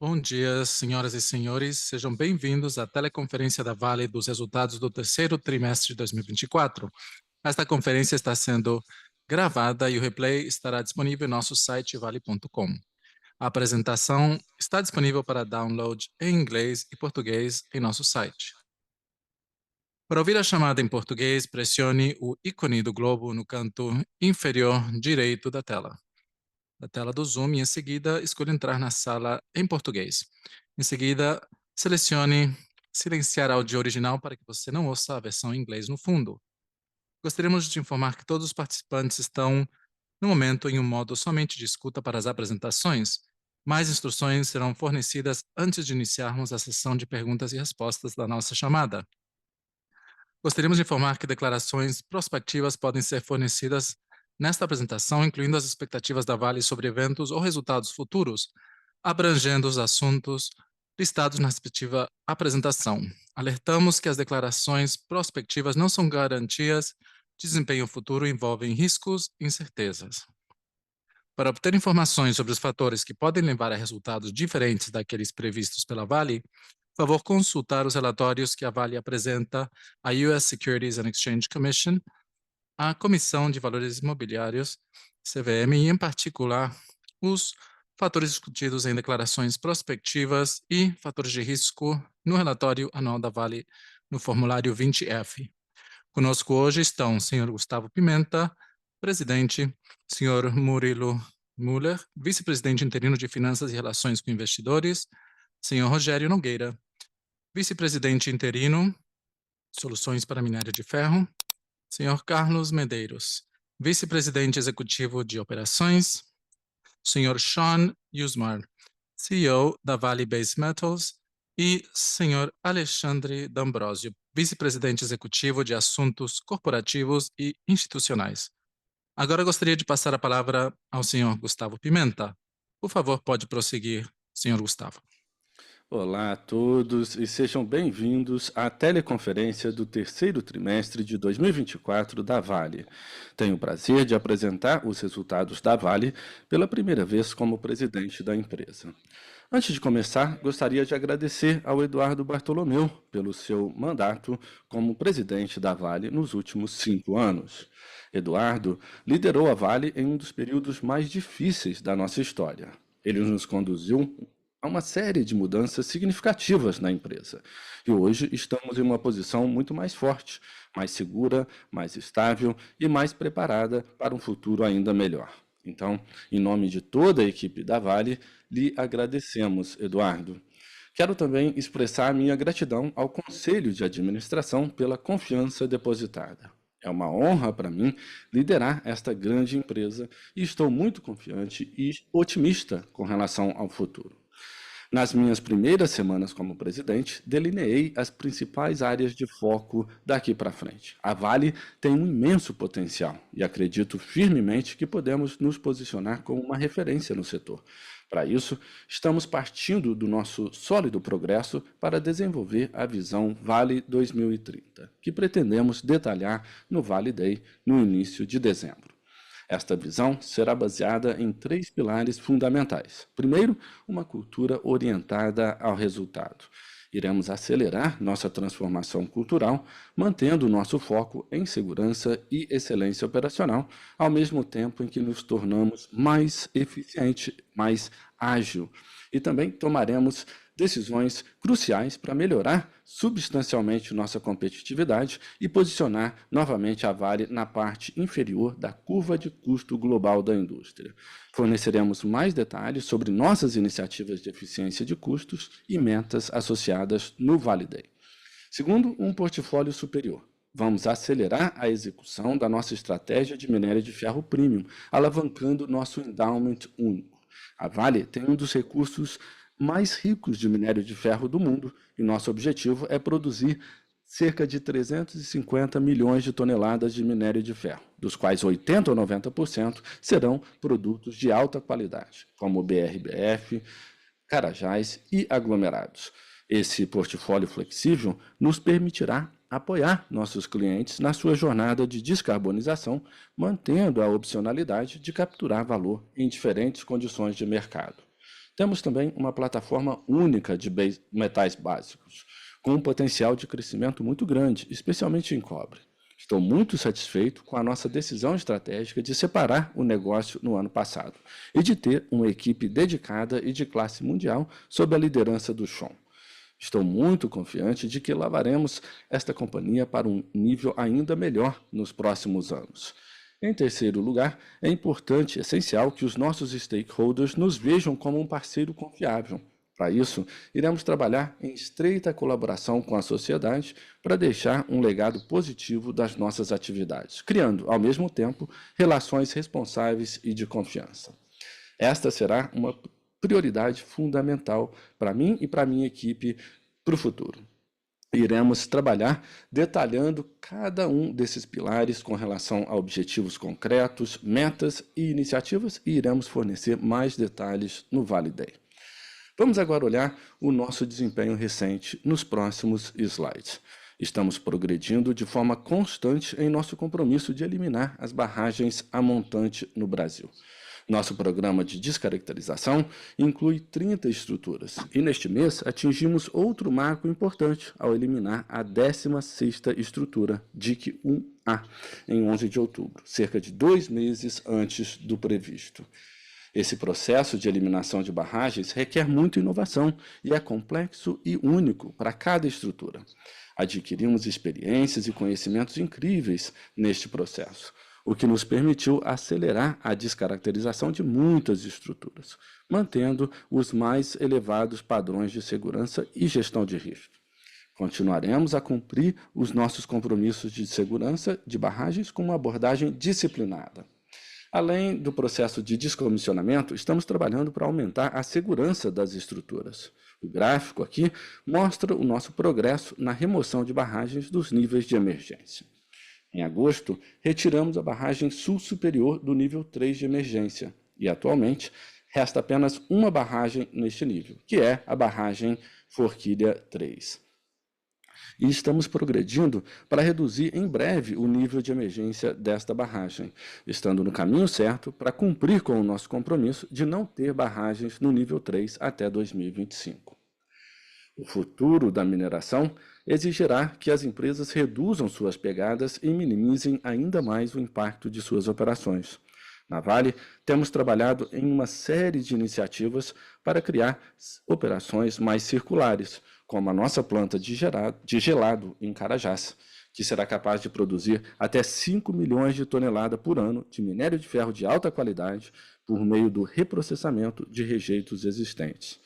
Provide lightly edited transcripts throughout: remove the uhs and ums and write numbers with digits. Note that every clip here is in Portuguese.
Bom dia, senhoras e senhores. Sejam bem-vindos à teleconferência da Vale dos resultados do terceiro trimestre de 2024. Esta conferência está sendo gravada e o replay estará disponível em nosso site vale.com. A apresentação está disponível para download em inglês e português em nosso site. Para ouvir a chamada em português, pressione o ícone do globo no canto inferior direito da tela do Zoom e, em seguida, escolha entrar na sala em português. Em seguida, selecione silenciar áudio original para que você não ouça a versão em inglês no fundo. Gostaríamos de informar que todos os participantes estão, no momento, em um modo somente de escuta para as apresentações. Mais instruções serão fornecidas antes de iniciarmos a sessão de perguntas e respostas da nossa chamada. Gostaríamos de informar que declarações prospectivas podem ser fornecidas nesta apresentação, incluindo as expectativas da Vale sobre eventos ou resultados futuros, abrangendo os assuntos listados na respectiva apresentação. Alertamos que as declarações prospectivas não são garantias de desempenho futuro e envolvem riscos e incertezas. Para obter informações sobre os fatores que podem levar a resultados diferentes daqueles previstos pela Vale, por favor, consultar os relatórios que a Vale apresenta à US Securities and Exchange Commission, à Comissão de Valores Imobiliários, CVM, e, em particular, os fatores discutidos em declarações prospectivas e fatores de risco no relatório anual da Vale, no formulário 20F. Conosco hoje estão o senhor Gustavo Pimenta, presidente, senhor Murilo Müller, vice-presidente interino de Finanças e Relações com Investidores, senhor Rogério Nogueira, vice-presidente interino, Soluções para Minério de Ferro, senhor Carlos Medeiros, vice-presidente executivo de Operações, senhor Sean Yusmar, CEO da Vale Base Metals, e senhor Alexandre D'Ambrosio, vice-presidente executivo de Assuntos Corporativos e Institucionais. Agora gostaria de passar a palavra ao senhor Gustavo Pimenta. Por favor, pode prosseguir, senhor Gustavo. Olá a todos e sejam bem-vindos à teleconferência do terceiro trimestre de 2024 da Vale. Tenho o prazer de apresentar os resultados da Vale pela primeira vez como presidente da empresa. Antes de começar, gostaria de agradecer ao Eduardo Bartolomeu pelo seu mandato como presidente da Vale nos últimos 5 anos. Eduardo liderou a Vale em um dos períodos mais difíceis da nossa história. Ele nos conduziu a uma série de mudanças significativas na empresa. E hoje estamos em uma posição muito mais forte, mais segura, mais estável e mais preparada para um futuro ainda melhor. Então, em nome de toda a equipe da Vale, lhe agradecemos, Eduardo. Quero também expressar minha gratidão ao Conselho de Administração pela confiança depositada. É uma honra para mim liderar esta grande empresa e estou muito confiante e otimista com relação ao futuro. Nas minhas primeiras semanas como presidente, delineei as principais áreas de foco daqui para frente. A Vale tem um imenso potencial e acredito firmemente que podemos nos posicionar como uma referência no setor. Para isso, estamos partindo do nosso sólido progresso para desenvolver a visão Vale 2030, que pretendemos detalhar no Vale Day no início de dezembro. Esta visão será baseada em 3 pilares fundamentais. Primeiro, uma cultura orientada ao resultado. Iremos acelerar nossa transformação cultural, mantendo nosso foco em segurança e excelência operacional, ao mesmo tempo em que nos tornamos mais eficiente, mais ágil. E também tomaremos decisões cruciais para melhorar substancialmente nossa competitividade e posicionar novamente a Vale na parte inferior da curva de custo global da indústria. Forneceremos mais detalhes sobre nossas iniciativas de eficiência de custos e metas associadas no Vale Day. Segundo, um portfólio superior. Vamos acelerar a execução da nossa estratégia de minério de ferro premium, alavancando nosso endowment único. A Vale tem um dos recursos mais ricos de minério de ferro do mundo e nosso objetivo é produzir cerca de 350 milhões de toneladas de minério de ferro, dos quais 80 ou 90% serão produtos de alta qualidade, como BRBF, Carajás e aglomerados. Esse portfólio flexível nos permitirá apoiar nossos clientes na sua jornada de descarbonização, mantendo a opcionalidade de capturar valor em diferentes condições de mercado. Temos também uma plataforma única de metais básicos, com um potencial de crescimento muito grande, especialmente em cobre. Estou muito satisfeito com a nossa decisão estratégica de separar o negócio no ano passado e de ter uma equipe dedicada e de classe mundial sob a liderança do Sean. Estou muito confiante de que levaremos esta companhia para um nível ainda melhor nos próximos anos. Em terceiro lugar, é importante e essencial que os nossos stakeholders nos vejam como um parceiro confiável. Para isso, iremos trabalhar em estreita colaboração com a sociedade para deixar um legado positivo das nossas atividades, criando, ao mesmo tempo, relações responsáveis e de confiança. Esta será uma prioridade fundamental para mim e para a minha equipe para o futuro. Iremos trabalhar detalhando cada um desses pilares com relação a objetivos concretos, metas e iniciativas e iremos fornecer mais detalhes no Vale Day. Vamos agora olhar o nosso desempenho recente nos próximos slides. Estamos progredindo de forma constante em nosso compromisso de eliminar as barragens a montante no Brasil. Nosso programa de descaracterização inclui 30 estruturas e neste mês atingimos outro marco importante ao eliminar a 16ª estrutura, DIC 1A, em 11 de outubro, cerca de 2 meses antes do previsto. Esse processo de eliminação de barragens requer muita inovação e é complexo e único para cada estrutura. Adquirimos experiências e conhecimentos incríveis neste processo, o que nos permitiu acelerar a descaracterização de muitas estruturas, mantendo os mais elevados padrões de segurança e gestão de risco. Continuaremos a cumprir os nossos compromissos de segurança de barragens com uma abordagem disciplinada. Além do processo de descomissionamento, estamos trabalhando para aumentar a segurança das estruturas. O gráfico aqui mostra o nosso progresso na remoção de barragens dos níveis de emergência. Em agosto, retiramos a barragem sul superior do nível 3 de emergência e, atualmente, resta apenas uma barragem neste nível, que é a barragem Forquilha 3. E estamos progredindo para reduzir em breve o nível de emergência desta barragem, estando no caminho certo para cumprir com o nosso compromisso de não ter barragens no nível 3 até 2025. O futuro da mineração exigirá que as empresas reduzam suas pegadas e minimizem ainda mais o impacto de suas operações. Na Vale, temos trabalhado em uma série de iniciativas para criar operações mais circulares, como a nossa planta de gelado em Carajás, que será capaz de produzir até 5 milhões de toneladas por ano de minério de ferro de alta qualidade por meio do reprocessamento de rejeitos existentes.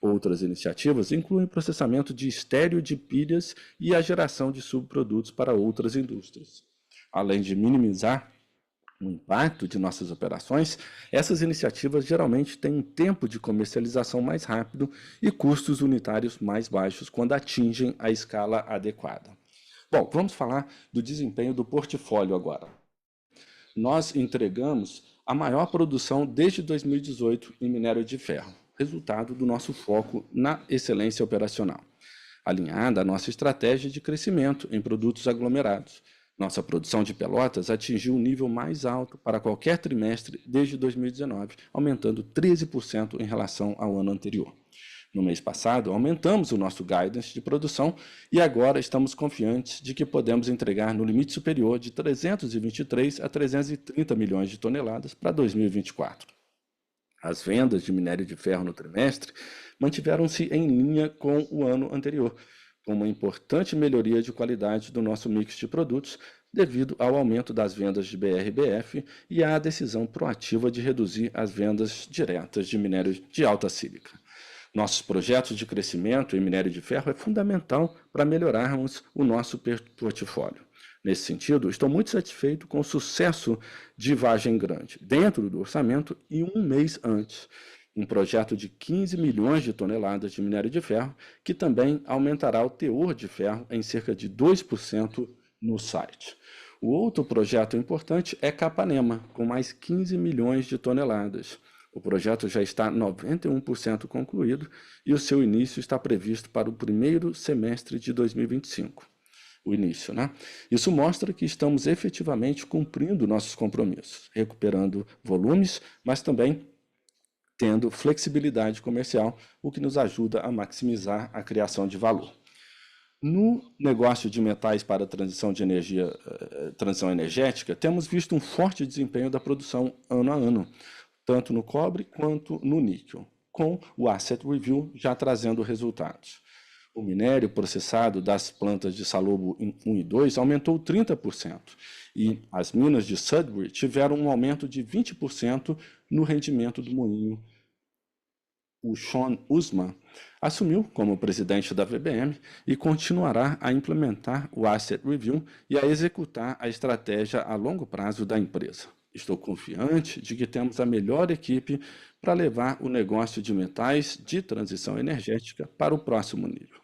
Outras iniciativas incluem o processamento de estéreo de pilhas e a geração de subprodutos para outras indústrias. Além de minimizar o impacto de nossas operações, essas iniciativas geralmente têm um tempo de comercialização mais rápido e custos unitários mais baixos quando atingem a escala adequada. Bom, vamos falar do desempenho do portfólio agora. Nós entregamos a maior produção desde 2018 em minério de ferro, resultado do nosso foco na excelência operacional, alinhada à nossa estratégia de crescimento em produtos aglomerados. Nossa produção de pelotas atingiu o nível mais alto para qualquer trimestre desde 2019, aumentando 13% em relação ao ano anterior. No mês passado, aumentamos o nosso guidance de produção e agora estamos confiantes de que podemos entregar no limite superior de 323 a 330 milhões de toneladas para 2024. As vendas de minério de ferro no trimestre mantiveram-se em linha com o ano anterior, com uma importante melhoria de qualidade do nosso mix de produtos devido ao aumento das vendas de BRBF e à decisão proativa de reduzir as vendas diretas de minério de alta sílica. Nossos projetos de crescimento em minério de ferro é fundamental para melhorarmos o nosso portfólio. Nesse sentido, estou muito satisfeito com o sucesso de Vargem Grande, dentro do orçamento e um mês antes. Um projeto de 15 milhões de toneladas de minério de ferro, que também aumentará o teor de ferro em cerca de 2% no site. O outro projeto importante é Capanema, com mais 15 milhões de toneladas. O projeto já está 91% concluído e o seu início está previsto para o primeiro semestre de 2025. O início, né? Isso mostra que estamos efetivamente cumprindo nossos compromissos, recuperando volumes, mas também tendo flexibilidade comercial, o que nos ajuda a maximizar a criação de valor. No negócio de metais para a transição de energia, transição energética, temos visto um forte desempenho da produção ano a ano, tanto no cobre quanto no níquel, com o Asset Review já trazendo resultados. O minério processado das plantas de Salobo 1 e 2 aumentou 30%, e as minas de Sudbury tiveram um aumento de 20% no rendimento do moinho. O Sean Usman assumiu como presidente da VBM e continuará a implementar o Asset Review e a executar a estratégia a longo prazo da empresa. Estou confiante de que temos a melhor equipe para levar o negócio de metais de transição energética para o próximo nível.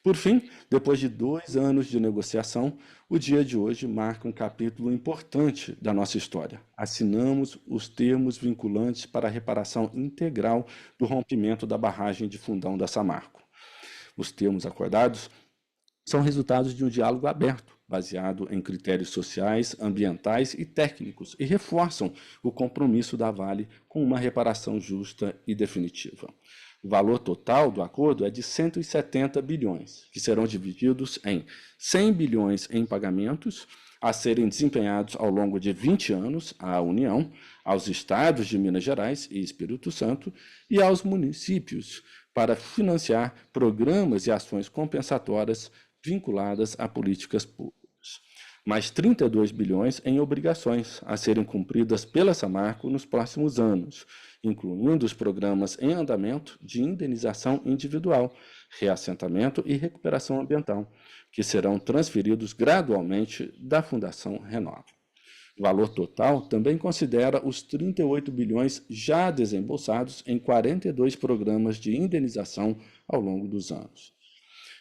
Por fim, depois de 2 anos de negociação, o dia de hoje marca um capítulo importante da nossa história. Assinamos os termos vinculantes para a reparação integral do rompimento da barragem de Fundão da Samarco. Os termos acordados são resultados de um diálogo aberto, baseado em critérios sociais, ambientais e técnicos, e reforçam o compromisso da Vale com uma reparação justa e definitiva. O valor total do acordo é de 170 bilhões, que serão divididos em 100 bilhões em pagamentos a serem desempenhados ao longo de 20 anos à União, aos estados de Minas Gerais e Espírito Santo e aos municípios para financiar programas e ações compensatórias vinculadas a políticas públicas. Mais 32 bilhões em obrigações a serem cumpridas pela Samarco nos próximos anos, incluindo os programas em andamento de indenização individual, reassentamento e recuperação ambiental, que serão transferidos gradualmente da Fundação Renova. O valor total também considera os 38 bilhões já desembolsados em 42 programas de indenização ao longo dos anos.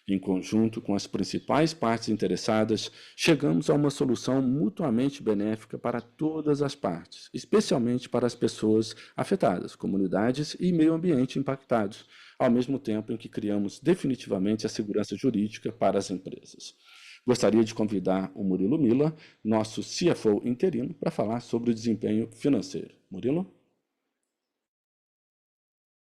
Em conjunto com as principais partes interessadas, chegamos a uma solução mutuamente benéfica para todas as partes, especialmente para as pessoas afetadas, comunidades e meio ambiente impactados, ao mesmo tempo em que criamos definitivamente a segurança jurídica para as empresas. Gostaria de convidar o Murilo Mila, nosso CFO interino, para falar sobre o desempenho financeiro. Murilo?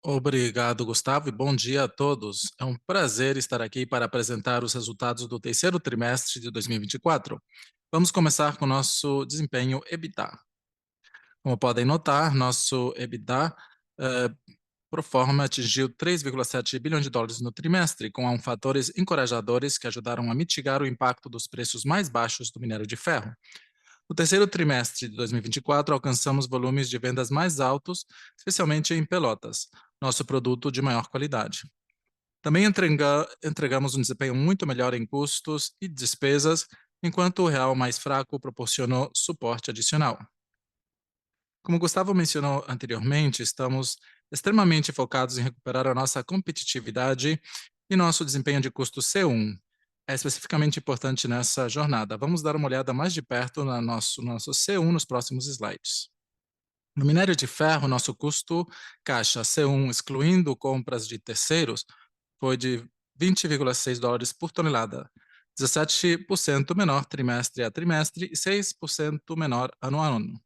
Obrigado, Gustavo, e bom dia a todos. É um prazer estar aqui para apresentar os resultados do terceiro trimestre de 2024. Vamos começar com o nosso desempenho EBITDA. Como podem notar, nosso EBITDA pro forma atingiu 3,7 bilhões de dólares no trimestre, com fatores encorajadores que ajudaram a mitigar o impacto dos preços mais baixos do minério de ferro. No terceiro trimestre de 2024, alcançamos volumes de vendas mais altos, especialmente em Pelotas, nosso produto de maior qualidade. Também entregamos um desempenho muito melhor em custos e despesas, enquanto o real mais fraco proporcionou suporte adicional. Como Gustavo mencionou anteriormente, estamos extremamente focados em recuperar a nossa competitividade e nosso desempenho de custo C1 é especificamente importante nessa jornada. Vamos dar uma olhada mais de perto no nosso C1 nos próximos slides. No minério de ferro, nosso custo caixa C1, excluindo compras de terceiros, foi de 20,6 dólares por tonelada, 17% menor trimestre a trimestre e 6% menor ano a ano.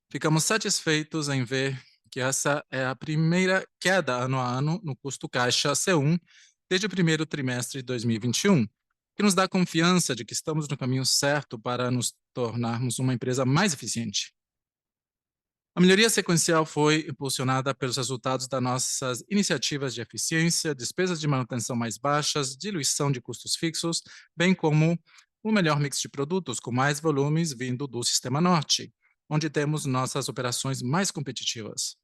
Ficamos satisfeitos em ver que essa é a primeira queda ano a ano no custo caixa C1 desde o primeiro trimestre de 2021, que nos dá confiança de que estamos no caminho certo para nos tornarmos uma empresa mais eficiente. A melhoria sequencial foi impulsionada pelos resultados das nossas iniciativas de eficiência, despesas de manutenção mais baixas, diluição de custos fixos, bem como um melhor mix de produtos com mais volumes vindo do Sistema Norte, onde temos nossas operações mais competitivas.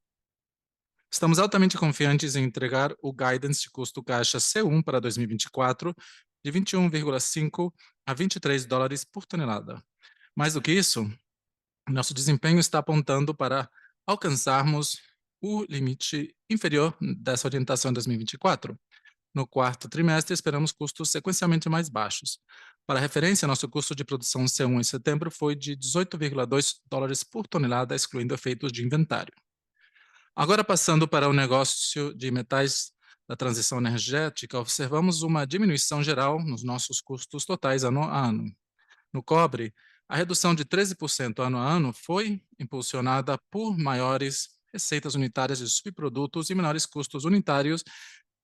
Estamos altamente confiantes em entregar o guidance de custo caixa C1 para 2024 de 21,5 a 23 dólares por tonelada. Mais do que isso, nosso desempenho está apontando para alcançarmos o limite inferior dessa orientação em 2024. No quarto trimestre, esperamos custos sequencialmente mais baixos. Para referência, nosso custo de produção C1 em setembro foi de 18,2 dólares por tonelada, excluindo efeitos de inventário. Agora, passando para o negócio de metais da transição energética, observamos uma diminuição geral nos nossos custos totais ano a ano. No cobre, a redução de 13% ano a ano foi impulsionada por maiores receitas unitárias de subprodutos e menores custos unitários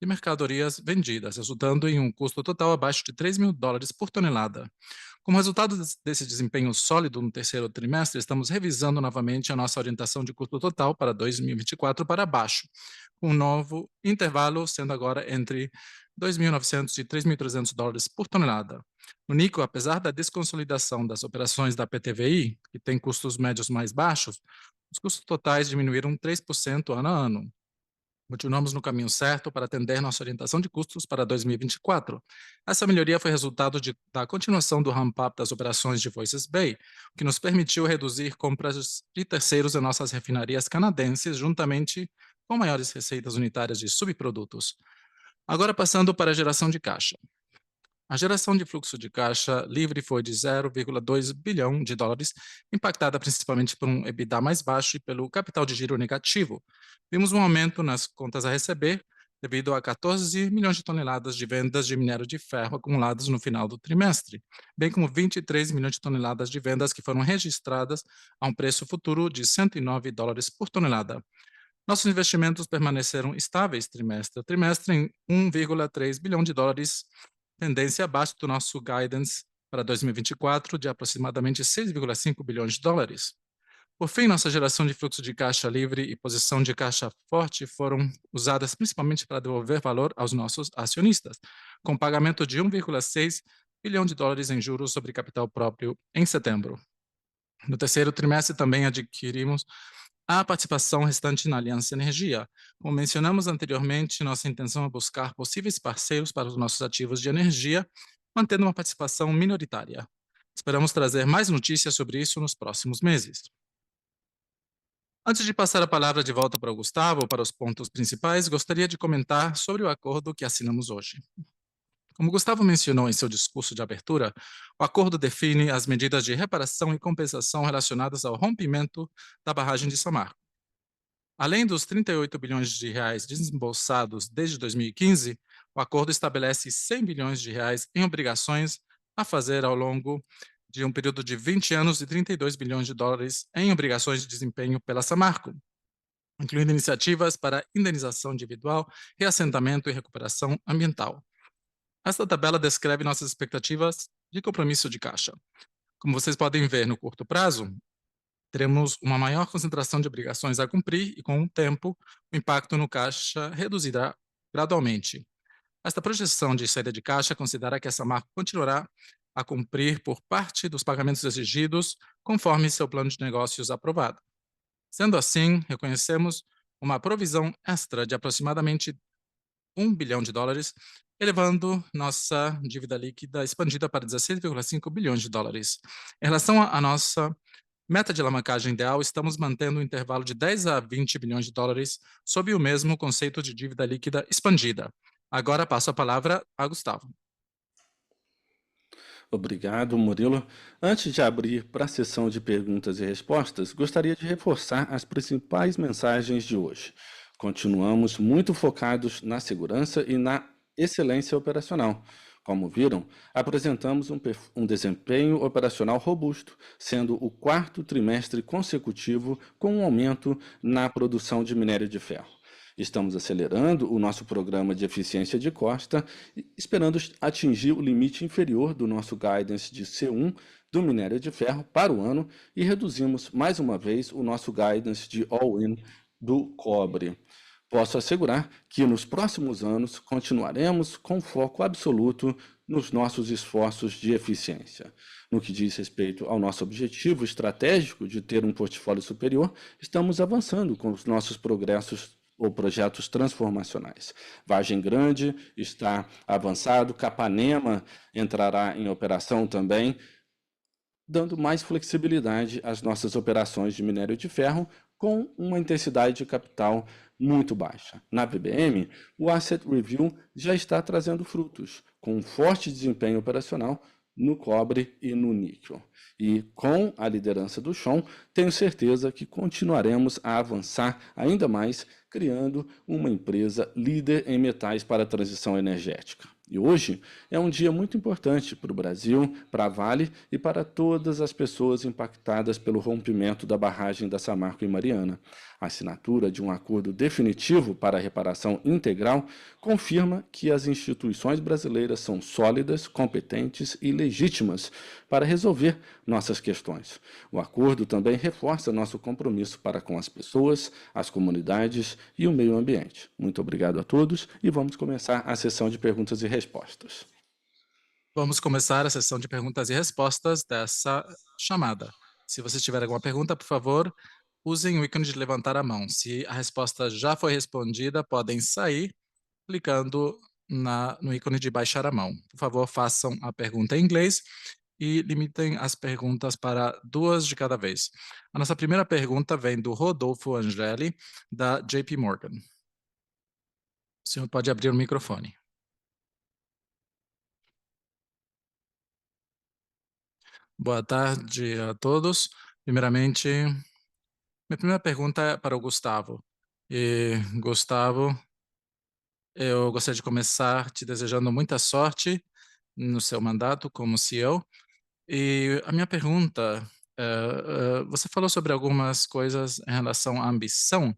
de mercadorias vendidas, resultando em um custo total abaixo de $3.000 por tonelada. Como resultado desse desempenho sólido no terceiro trimestre, estamos revisando novamente a nossa orientação de custo total para 2024 para baixo, com um novo intervalo sendo agora entre $2.900 e $3.300 por tonelada. No níquel, apesar da desconsolidação das operações da PTVI, que tem custos médios mais baixos, os custos totais diminuíram 3% ano a ano. Continuamos no caminho certo para atender nossa orientação de custos para 2024. Essa melhoria foi resultado da continuação do ramp-up das operações de Voisey's Bay, o que nos permitiu reduzir compras de terceiros em nossas refinarias canadenses, juntamente com maiores receitas unitárias de subprodutos. Agora passando para a geração de caixa. A geração de fluxo de caixa livre foi de $0,2 bilhão, impactada principalmente por um EBITDA mais baixo e pelo capital de giro negativo. Vimos um aumento nas contas a receber, devido a 14 milhões de toneladas de vendas de minério de ferro acumuladas no final do trimestre, bem como 23 milhões de toneladas de vendas que foram registradas a um preço futuro de $109 por tonelada. Nossos investimentos permaneceram estáveis trimestre a trimestre em $1,3 bilhão, tendência abaixo do nosso guidance para 2024 de aproximadamente $6,5 bilhões. Por fim, nossa geração de fluxo de caixa livre e posição de caixa forte foram usadas principalmente para devolver valor aos nossos acionistas, com pagamento de $1,6 bilhão em juros sobre capital próprio em setembro. No terceiro trimestre, também adquirimos a participação restante na Aliança Energia. Como mencionamos anteriormente, nossa intenção é buscar possíveis parceiros para os nossos ativos de energia, mantendo uma participação minoritária. Esperamos trazer mais notícias sobre isso nos próximos meses. Antes de passar a palavra de volta para o Gustavo, para os pontos principais, gostaria de comentar sobre o acordo que assinamos hoje. Como Gustavo mencionou em seu discurso de abertura, o acordo define as medidas de reparação e compensação relacionadas ao rompimento da barragem de Samarco. Além dos R$ 38 bilhões desembolsados desde 2015, o acordo estabelece R$ 100 bilhões em obrigações a fazer ao longo de um período de 20 anos e $32 bilhões em obrigações de desempenho pela Samarco, incluindo iniciativas para indenização individual, reassentamento e recuperação ambiental. Esta tabela descreve nossas expectativas de compromisso de caixa. Como vocês podem ver, no curto prazo, teremos uma maior concentração de obrigações a cumprir e, com o tempo, o impacto no caixa reduzirá gradualmente. Esta projeção de saída de caixa considera que essa marca continuará a cumprir por parte dos pagamentos exigidos conforme seu plano de negócios aprovado. Sendo assim, reconhecemos uma provisão extra de aproximadamente $1 bilhão, elevando nossa dívida líquida expandida para $16,5 bilhões. Em relação à nossa meta de alavancagem ideal, estamos mantendo um intervalo de 10 a 20 bilhões de dólares sob o mesmo conceito de dívida líquida expandida. Agora passo a palavra a Gustavo. Obrigado, Murilo. Antes de abrir para a sessão de perguntas e respostas, gostaria de reforçar as principais mensagens de hoje. Continuamos muito focados na segurança e na excelência operacional. Como viram, apresentamos um desempenho operacional robusto, sendo o quarto trimestre consecutivo com um aumento na produção de minério de ferro. Estamos acelerando o nosso programa de eficiência de costa, esperando atingir o limite inferior do nosso guidance de C1 do minério de ferro para o ano e reduzimos mais uma vez o nosso guidance de all-in do cobre. Posso assegurar que nos próximos anos continuaremos com foco absoluto nos nossos esforços de eficiência. No que diz respeito ao nosso objetivo estratégico de ter um portfólio superior, estamos avançando com os nossos progressos ou projetos transformacionais. Vargem Grande está avançado, Capanema entrará em operação também, dando mais flexibilidade às nossas operações de minério de ferro com uma intensidade de capital muito baixa. Na VBM, o Asset Review já está trazendo frutos, com um forte desempenho operacional no cobre e no níquel. E com a liderança do Sean, tenho certeza que continuaremos a avançar ainda mais, criando uma empresa líder em metais para a transição energética. E hoje é um dia muito importante para o Brasil, para a Vale e para todas as pessoas impactadas pelo rompimento da barragem da Samarco em Mariana. A assinatura de um acordo definitivo para a reparação integral confirma que as instituições brasileiras são sólidas, competentes e legítimas para resolver nossas questões. O acordo também reforça nosso compromisso para com as pessoas, as comunidades e o meio ambiente. Muito obrigado a todos e vamos começar a sessão de perguntas e respostas. Vamos começar a sessão de perguntas e respostas dessa chamada. Se você tiver alguma pergunta, por favor, usem o ícone de levantar a mão. Se a resposta já foi respondida, podem sair clicando no ícone de baixar a mão. Por favor, façam a pergunta em inglês e limitem as perguntas para 2 de cada vez. A nossa primeira pergunta vem do Rodolfo Angeli, da JP Morgan. O senhor pode abrir o microfone. Boa tarde a todos. Primeiramente, minha primeira pergunta é para o Gustavo. Gustavo, eu gostaria de começar te desejando muita sorte no seu mandato como CEO. E a minha pergunta, você falou sobre algumas coisas em relação à ambição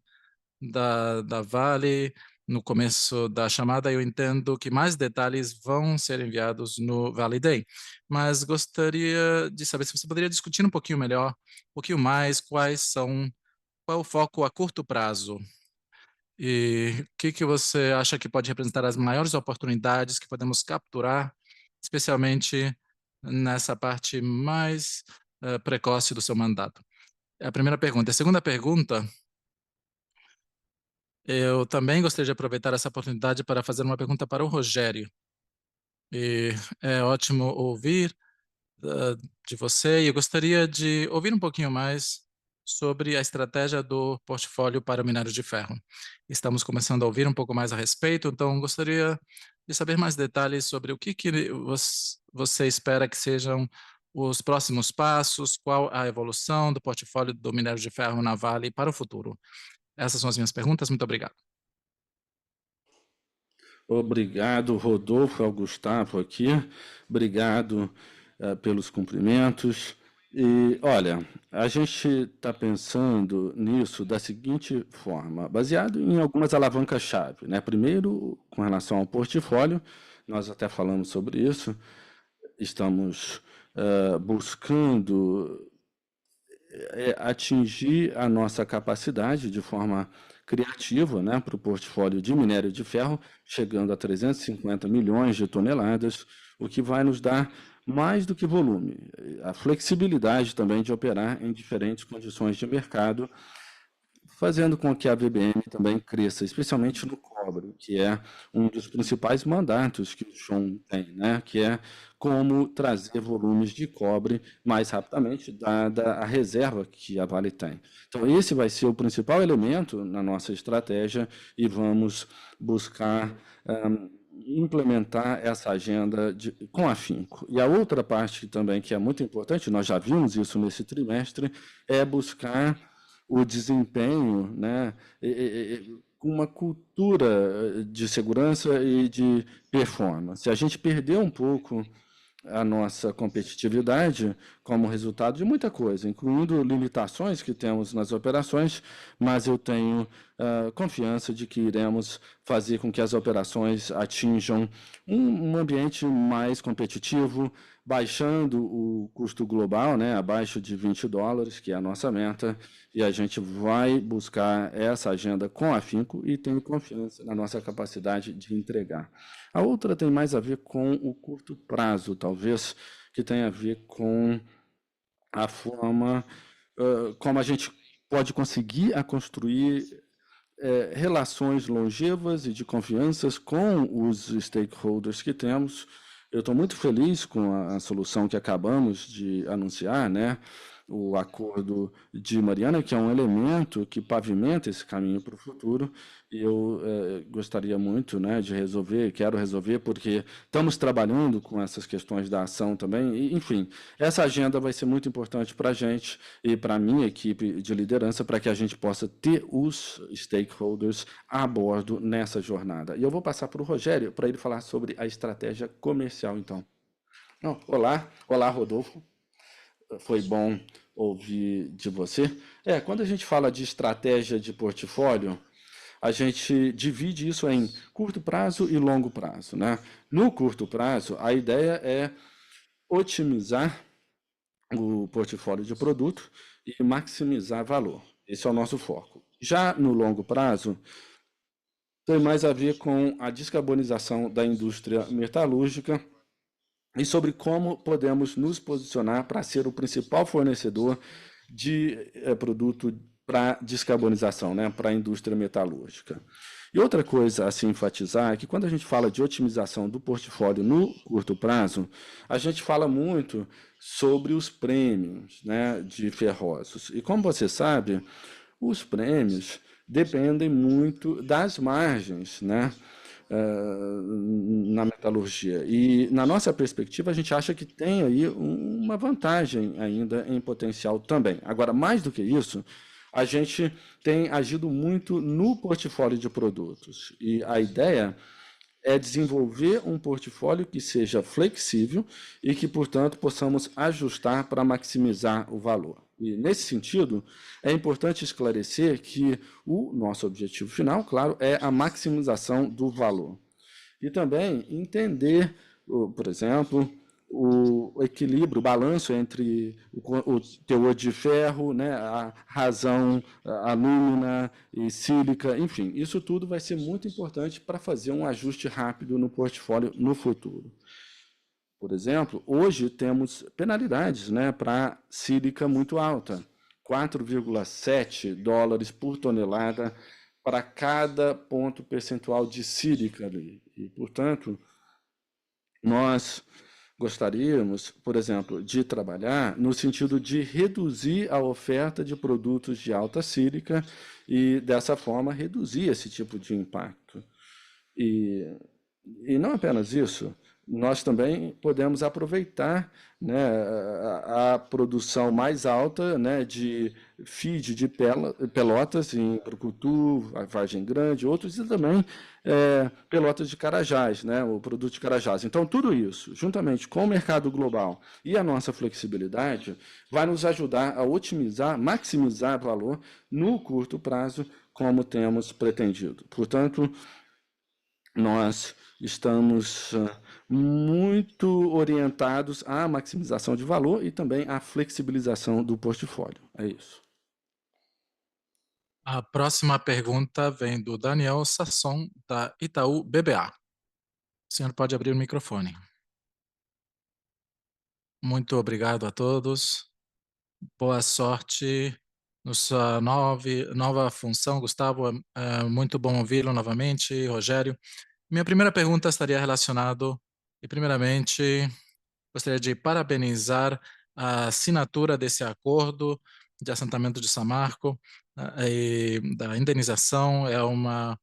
da Vale no começo da chamada. Eu entendo que mais detalhes vão ser enviados no Vale Day, mas gostaria de saber se você poderia discutir um pouquinho melhor, um pouquinho mais, qual é o foco a curto prazo e o que você acha que pode representar as maiores oportunidades que podemos capturar, especialmente nessa parte mais precoce do seu mandato. É a primeira pergunta. A segunda pergunta, eu também gostaria de aproveitar essa oportunidade para fazer uma pergunta para o Rogério. E é ótimo ouvir de você, e eu gostaria de ouvir um pouquinho mais sobre a estratégia do portfólio para o minério de ferro. Estamos começando a ouvir um pouco mais a respeito, então gostaria de saber mais detalhes sobre o que você espera que sejam os próximos passos, qual a evolução do portfólio do minério de ferro na Vale para o futuro. Essas são as minhas perguntas, muito obrigado. Obrigado, Rodolfo, ao Gustavo aqui. Obrigado pelos cumprimentos. E, olha, a gente está pensando nisso da seguinte forma, baseado em algumas alavancas-chave, né? Primeiro, com relação ao portfólio, nós até falamos sobre isso, estamos buscando atingir a nossa capacidade de forma criativa, né, para o portfólio de minério de ferro, chegando a 350 milhões de toneladas, o que vai nos dar mais do que volume, a flexibilidade também de operar em diferentes condições de mercado, fazendo com que a VBM também cresça, especialmente no cobre, que é um dos principais mandatos que o Chon tem, né? Que é como trazer volumes de cobre mais rapidamente, dada a reserva que a Vale tem. Então, esse vai ser o principal elemento na nossa estratégia e vamos buscar implementar essa agenda com afinco. E a outra parte também que é muito importante, nós já vimos isso nesse trimestre, é buscar o desempenho, né, com uma cultura de segurança e de performance. A gente perdeu um pouco a nossa competitividade como resultado de muita coisa, incluindo limitações que temos nas operações, mas eu tenho confiança de que iremos fazer com que as operações atinjam um ambiente mais competitivo, baixando o custo global, né, abaixo de $20, que é a nossa meta, e a gente vai buscar essa agenda com afinco e tenho confiança na nossa capacidade de entregar. A outra tem mais a ver com o curto prazo, talvez, que tem a ver com a forma como a gente pode conseguir a construir relações longevas e de confianças com os stakeholders que temos. Eu estou muito feliz com a solução que acabamos de anunciar, né? o Acordo de Mariana, que é um elemento que pavimenta esse caminho para o futuro, e eu gostaria muito, né, de resolver, quero resolver, porque estamos trabalhando com essas questões da ação também, e, enfim, essa agenda vai ser muito importante para a gente e para a minha equipe de liderança, para que a gente possa ter os stakeholders a bordo nessa jornada. E eu vou passar para o Rogério, para ele falar sobre a estratégia comercial, então. Não, olá, Rodolfo. Foi bom ouvir de você. Quando a gente fala de estratégia de portfólio, a gente divide isso em curto prazo e longo prazo, né? No curto prazo, a ideia é otimizar o portfólio de produto e maximizar valor. Esse é o nosso foco. Já no longo prazo, tem mais a ver com a descarbonização da indústria metalúrgica e sobre como podemos nos posicionar para ser o principal fornecedor de produto para descarbonização, né, para a indústria metalúrgica. E outra coisa a se enfatizar é que quando a gente fala de otimização do portfólio no curto prazo, a gente fala muito sobre os prêmios, né, de ferrosos. E como você sabe, os prêmios dependem muito das margens, né, na metalurgia. E, na nossa perspectiva, a gente acha que tem aí uma vantagem ainda em potencial também. Agora, mais do que isso, a gente tem agido muito no portfólio de produtos. E a ideia é desenvolver um portfólio que seja flexível e que, portanto, possamos ajustar para maximizar o valor. E, nesse sentido, é importante esclarecer que o nosso objetivo final, claro, é a maximização do valor. E também entender, por exemplo, o equilíbrio, o balanço entre o teor de ferro, né, a razão alúmina e sílica, enfim, isso tudo vai ser muito importante para fazer um ajuste rápido no portfólio no futuro. Por exemplo, hoje temos penalidades, né, para sílica muito alta, 4,7 dólares por tonelada para cada ponto percentual de sílica ali. E, portanto, nós gostaríamos, por exemplo, de trabalhar no sentido de reduzir a oferta de produtos de alta sílica e, dessa forma, reduzir esse tipo de impacto. E não apenas isso, nós também podemos aproveitar, né, a produção mais alta, né, de feed de pelotas em Brucutu, a Vargem Grande, outros, e também pelotas de Carajás, né, o produto de Carajás. Então, tudo isso, juntamente com o mercado global e a nossa flexibilidade, vai nos ajudar a otimizar, maximizar valor no curto prazo, como temos pretendido. Portanto, nós estamos muito orientados à maximização de valor e também à flexibilização do portfólio. É isso. A próxima pergunta vem do Daniel Sasson, da Itaú BBA. O senhor pode abrir o microfone. Muito obrigado a todos. Boa sorte na sua nova função, Gustavo. É muito bom ouvi-lo novamente, Rogério. Minha primeira pergunta estaria relacionado, e primeiramente, gostaria de parabenizar a assinatura desse acordo de assentamento de Samarco e da indenização. É uma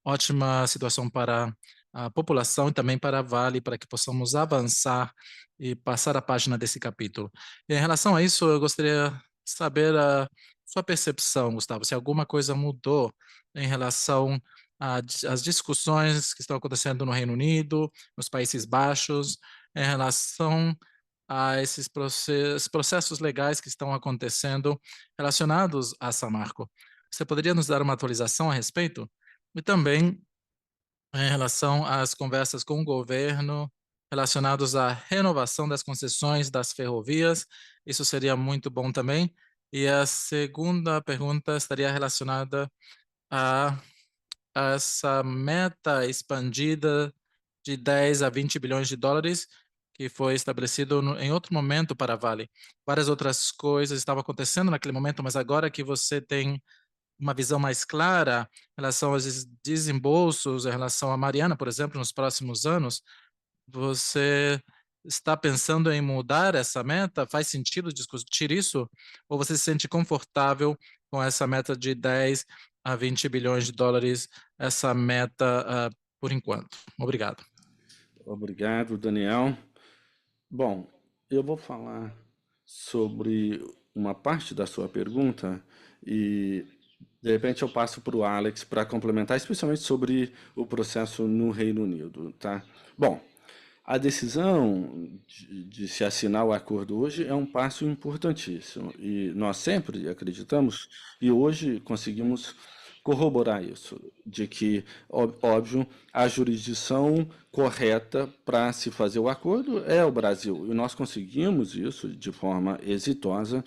ótima situação para a população e também para a Vale, para que possamos avançar e passar a página desse capítulo. E em relação a isso, eu gostaria de saber a sua percepção, Gustavo, se alguma coisa mudou em relação às discussões que estão acontecendo no Reino Unido, nos Países Baixos, em relação a esses processos legais que estão acontecendo relacionados a Samarco. Você poderia nos dar uma atualização a respeito? E também em relação às conversas com o governo relacionados à renovação das concessões das ferrovias, isso seria muito bom também. E a segunda pergunta estaria relacionada a essa meta expandida de 10 a 20 bilhões de dólares que foi estabelecido em outro momento para a Vale. Várias outras coisas estavam acontecendo naquele momento, mas agora que você tem uma visão mais clara em relação aos desembolsos, em relação a Mariana, por exemplo, nos próximos anos, você está pensando em mudar essa meta? Faz sentido discutir isso? Ou você se sente confortável com essa meta de 10 a 20 bilhões de dólares, essa meta, por enquanto? Obrigado. Obrigado, Daniel. Bom, eu vou falar sobre uma parte da sua pergunta e de repente eu passo para o Alex para complementar, especialmente sobre o processo no Reino Unido, tá? Bom, a decisão de se assinar o acordo hoje é um passo importantíssimo e nós sempre acreditamos e hoje conseguimos corroborar isso, de que, óbvio, a jurisdição correta para se fazer o acordo é o Brasil e nós conseguimos isso de forma exitosa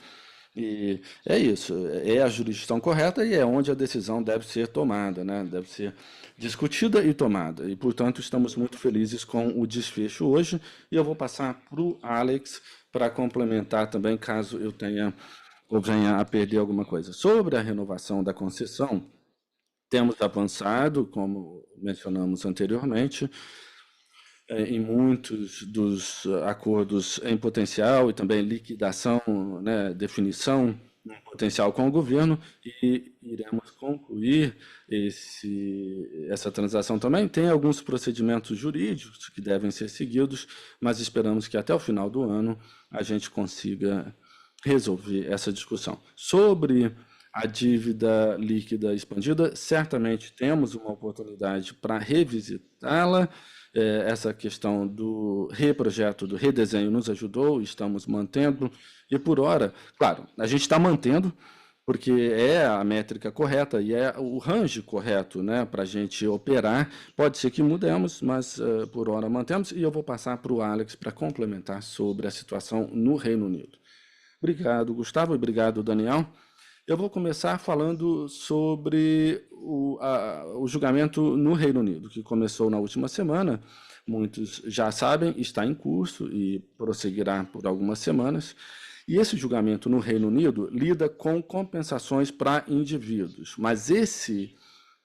e é isso, é a jurisdição correta e é onde a decisão deve ser tomada, né? Deve ser discutida e tomada. E, portanto, estamos muito felizes com o desfecho hoje. E eu vou passar para o Alex para complementar também, caso eu tenha ou venha a perder alguma coisa. Sobre a renovação da concessão, temos avançado, como mencionamos anteriormente, em muitos dos acordos em potencial e também liquidação, né, definição em potencial com o governo e iremos concluir essa transação também. Tem alguns procedimentos jurídicos que devem ser seguidos, mas esperamos que até o final do ano a gente consiga resolver essa discussão. Sobre a dívida líquida expandida, certamente temos uma oportunidade para revisitá-la. Essa questão do reprojeto, do redesenho nos ajudou, estamos mantendo, e por hora, claro, a gente está mantendo, porque é a métrica correta e é o range correto, né, para a gente operar. Pode ser que mudemos, mas por hora mantemos, e eu vou passar para o Alex para complementar sobre a situação no Reino Unido. Obrigado, Gustavo, e obrigado, Daniel. Eu vou começar falando sobre o julgamento no Reino Unido, que começou na última semana. Muitos já sabem, está em curso e prosseguirá por algumas semanas. E esse julgamento no Reino Unido lida com compensações para indivíduos, mas esse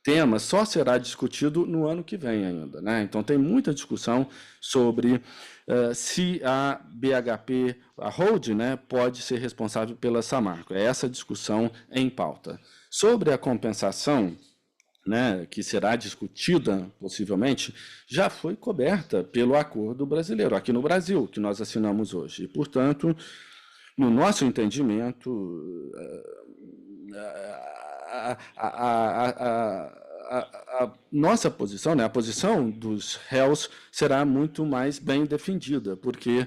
tema só será discutido no ano que vem ainda, né? Então tem muita discussão sobre se a BHP, a Hold, né, pode ser responsável pela Samarco. É essa discussão em pauta. Sobre a compensação, né, que será discutida possivelmente, já foi coberta pelo acordo brasileiro, aqui no Brasil, que nós assinamos hoje. E, portanto, no nosso entendimento, a nossa posição, né, a posição dos réus será muito mais bem defendida, porque,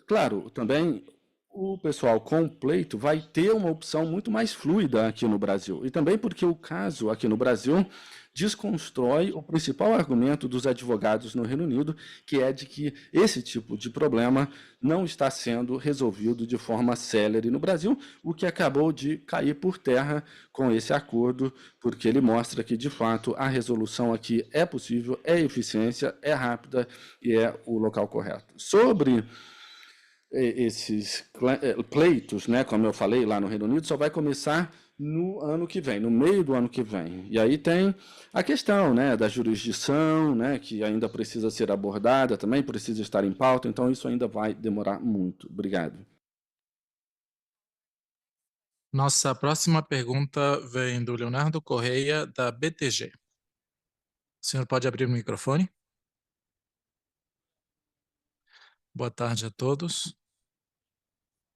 claro, também o pessoal com pleito vai ter uma opção muito mais fluida aqui no Brasil. E também porque o caso aqui no Brasil desconstrói o principal argumento dos advogados no Reino Unido, que é de que esse tipo de problema não está sendo resolvido de forma célere no Brasil, o que acabou de cair por terra com esse acordo, porque ele mostra que, de fato, a resolução aqui é possível, é eficiência, é rápida e é o local correto. Sobre esses pleitos, né, como eu falei lá no Reino Unido, só vai começar no ano que vem, no meio do ano que vem. E aí tem a questão, né, da jurisdição, né, que ainda precisa ser abordada, também precisa estar em pauta, então isso ainda vai demorar muito. Obrigado. Nossa próxima pergunta vem do Leonardo Correia, da BTG. O senhor pode abrir o microfone? Boa tarde a todos.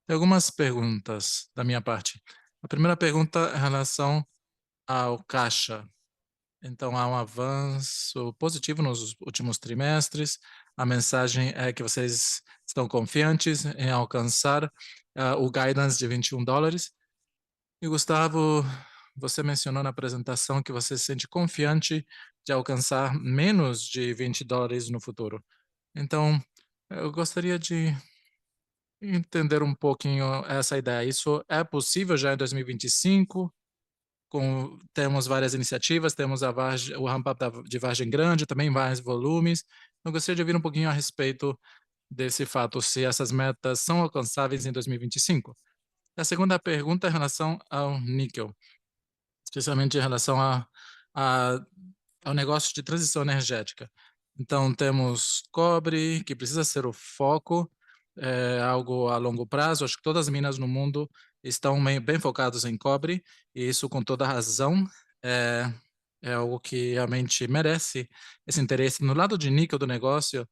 Tem algumas perguntas da minha parte. A primeira pergunta é em relação ao caixa. Então, há um avanço positivo nos últimos trimestres. A mensagem é que vocês estão confiantes em alcançar o guidance de US$ 21. E, Gustavo, você mencionou na apresentação que você se sente confiante de alcançar menos de US$ 20 no futuro. Então, eu gostaria de entender um pouquinho essa ideia. Isso é possível já em 2025? Temos várias iniciativas, temos o ramp-up de Vargem Grande, também mais volumes. Eu gostaria de ouvir um pouquinho a respeito desse fato, se essas metas são alcançáveis em 2025. A segunda pergunta é em relação ao níquel, especialmente em relação a ao negócio de transição energética. Então, temos cobre, que precisa ser o foco, algo a longo prazo. Acho que todas as minas no mundo estão bem focadas em cobre, e isso com toda razão. É, é algo que realmente merece esse interesse. No lado de níquel do negócio,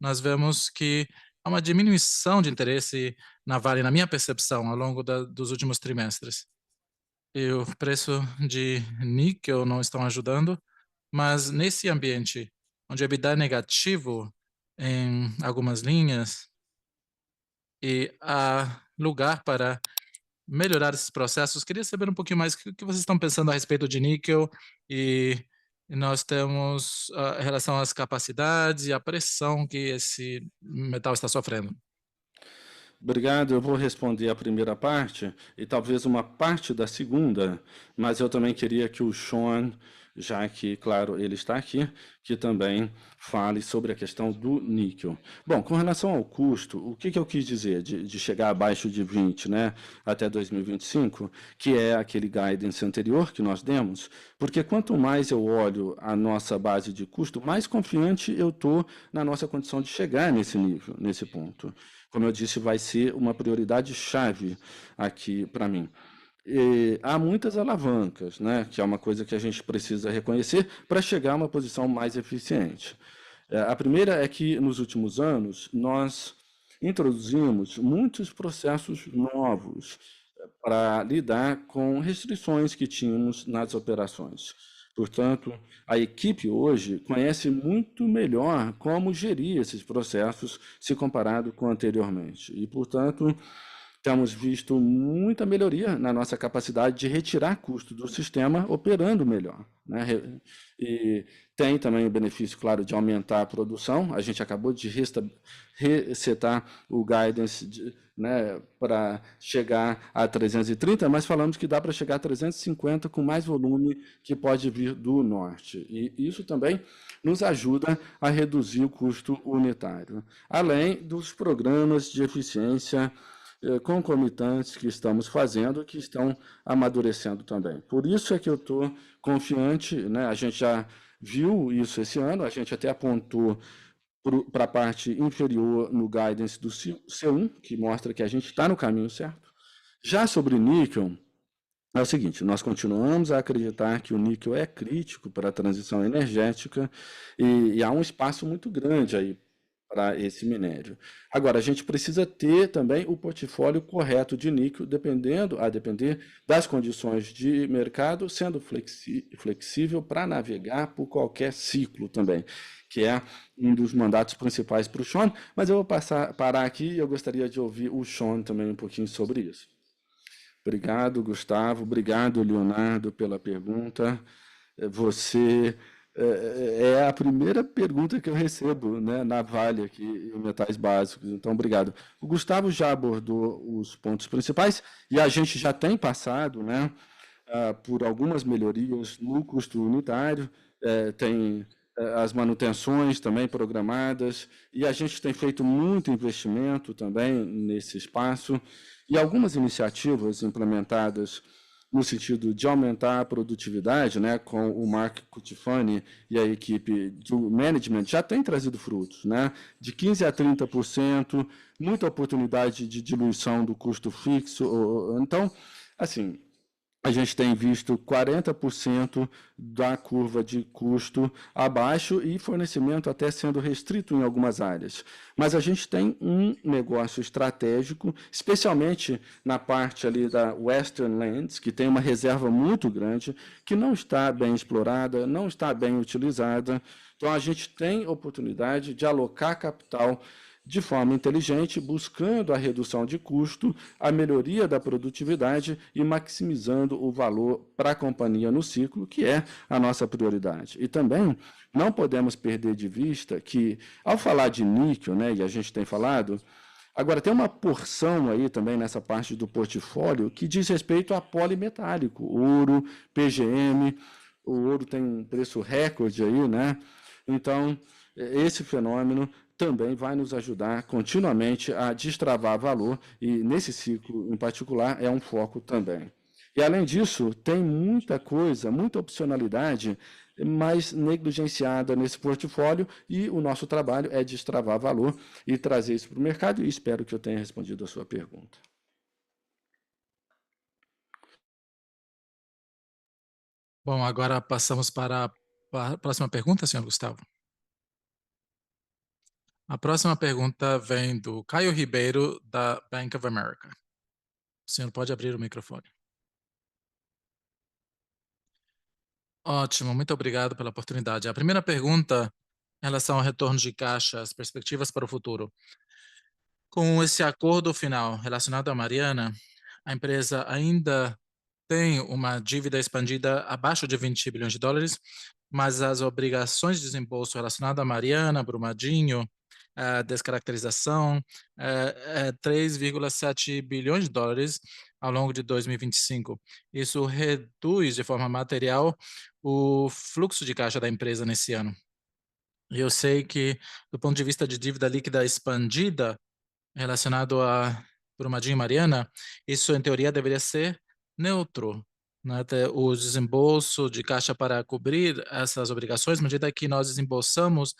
nós vemos que há uma diminuição de interesse na Vale, na minha percepção, ao longo dos últimos trimestres. E o preço de níquel não estão ajudando, mas nesse ambiente onde o EBITDA é negativo em algumas linhas e há lugar para melhorar esses processos, queria saber um pouquinho mais o que vocês estão pensando a respeito de níquel e nós temos em relação às capacidades e a pressão que esse metal está sofrendo. Obrigado. Eu vou responder a primeira parte e talvez uma parte da segunda, mas eu também queria que o Sean, já que, claro, ele está aqui, que também fale sobre a questão do níquel. Bom, com relação ao custo, o que eu quis dizer de chegar abaixo de 20, né, até 2025, que é aquele guidance anterior que nós demos, porque quanto mais eu olho a nossa base de custo, mais confiante eu estou na nossa condição de chegar nesse nível, nesse ponto. Como eu disse, vai ser uma prioridade chave aqui para mim. E há muitas alavancas, né, que é uma coisa que a gente precisa reconhecer para chegar a uma posição mais eficiente. A primeira é que, nos últimos anos, nós introduzimos muitos processos novos para lidar com restrições que tínhamos nas operações. Portanto, a equipe hoje conhece muito melhor como gerir esses processos se comparado com anteriormente. E, portanto, temos visto muita melhoria na nossa capacidade de retirar custo do sistema operando melhor, né? E tem também o benefício, claro, de aumentar a produção. A gente acabou de resetar o guidance, né, para chegar a 330, mas falamos que dá para chegar a 350 com mais volume que pode vir do norte. E isso também nos ajuda a reduzir o custo unitário, além dos programas de eficiência concomitantes que estamos fazendo, que estão amadurecendo também. Por isso é que eu estou confiante, né? A gente já viu isso esse ano, a gente até apontou para a parte inferior no guidance do C1, que mostra que a gente está no caminho certo. Já sobre níquel, é o seguinte, nós continuamos a acreditar que o níquel é crítico para a transição energética e há um espaço muito grande aí para esse minério. Agora, a gente precisa ter também o portfólio correto de níquel, a depender das condições de mercado, sendo flexível para navegar por qualquer ciclo também, que é um dos mandatos principais para o Sean, mas eu vou parar aqui e eu gostaria de ouvir o Sean também um pouquinho sobre isso. Obrigado, Gustavo. Obrigado, Leonardo, pela pergunta. Você é a primeira pergunta que eu recebo, né, na Vale aqui em metais básicos. Então, obrigado. O Gustavo já abordou os pontos principais e a gente já tem passado, né, por algumas melhorias no custo unitário. Tem as manutenções também programadas e a gente tem feito muito investimento também nesse espaço e algumas iniciativas implementadas no sentido de aumentar a produtividade, né, com o Mark Cutifani e a equipe do management, já tem trazido frutos, né, de 15% a 30%, muita oportunidade de diluição do custo fixo. Então, assim, a gente tem visto 40% da curva de custo abaixo e fornecimento até sendo restrito em algumas áreas. Mas a gente tem um negócio estratégico, especialmente na parte ali da Western Lands, que tem uma reserva muito grande, que não está bem explorada, não está bem utilizada. Então, a gente tem oportunidade de alocar capital de forma inteligente, buscando a redução de custo, a melhoria da produtividade e maximizando o valor para a companhia no ciclo, que é a nossa prioridade. E também não podemos perder de vista que, ao falar de níquel, né, e a gente tem falado, agora tem uma porção aí também nessa parte do portfólio que diz respeito a polimetálico, ouro, PGM, o ouro tem um preço recorde aí, né? Então, esse fenômeno também vai nos ajudar continuamente a destravar valor e, nesse ciclo em particular, é um foco também. E, além disso, tem muita coisa, muita opcionalidade mais negligenciada nesse portfólio, e o nosso trabalho é destravar valor e trazer isso para o mercado, e espero que eu tenha respondido a sua pergunta. Bom, agora passamos para a próxima pergunta, senhor Gustavo. A próxima pergunta vem do Caio Ribeiro, da Bank of America. O senhor pode abrir o microfone. Ótimo, muito obrigado pela oportunidade. A primeira pergunta em relação ao retorno de caixa, as perspectivas para o futuro. Com esse acordo final relacionado à Mariana, a empresa ainda tem uma dívida expandida abaixo de 20 bilhões de dólares, mas as obrigações de desembolso relacionadas à Mariana, Brumadinho, a descaracterização, 3,7 bilhões de dólares ao longo de 2025. Isso reduz de forma material o fluxo de caixa da empresa nesse ano. E eu sei que, do ponto de vista de dívida líquida expandida, relacionado a Brumadinho e Mariana, isso em teoria deveria ser neutro, né? O desembolso de caixa para cobrir essas obrigações, à medida que nós desembolsamos,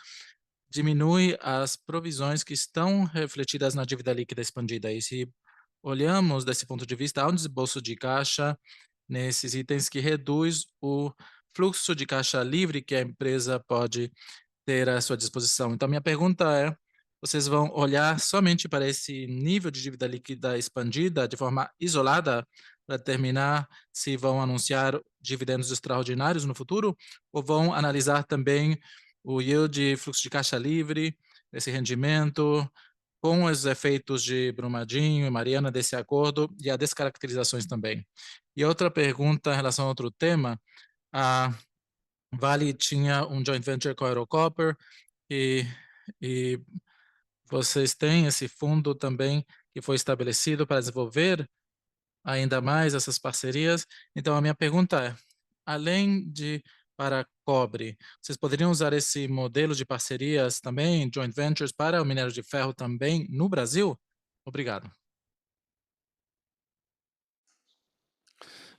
diminui as provisões que estão refletidas na dívida líquida expandida. E se olhamos desse ponto de vista, há um desembolso de caixa nesses itens que reduz o fluxo de caixa livre que a empresa pode ter à sua disposição. Então, minha pergunta é: vocês vão olhar somente para esse nível de dívida líquida expandida de forma isolada para determinar se vão anunciar dividendos extraordinários no futuro, ou vão analisar também o yield, fluxo de caixa livre, esse rendimento, com os efeitos de Brumadinho e Mariana desse acordo e as descaracterizações também? E outra pergunta em relação a outro tema: a Vale tinha um joint venture com a Eurocopper e vocês têm esse fundo também que foi estabelecido para desenvolver ainda mais essas parcerias. Então, a minha pergunta é: além de para cobre, vocês poderiam usar esse modelo de parcerias também, joint ventures, para o minério de ferro também no Brasil? Obrigado.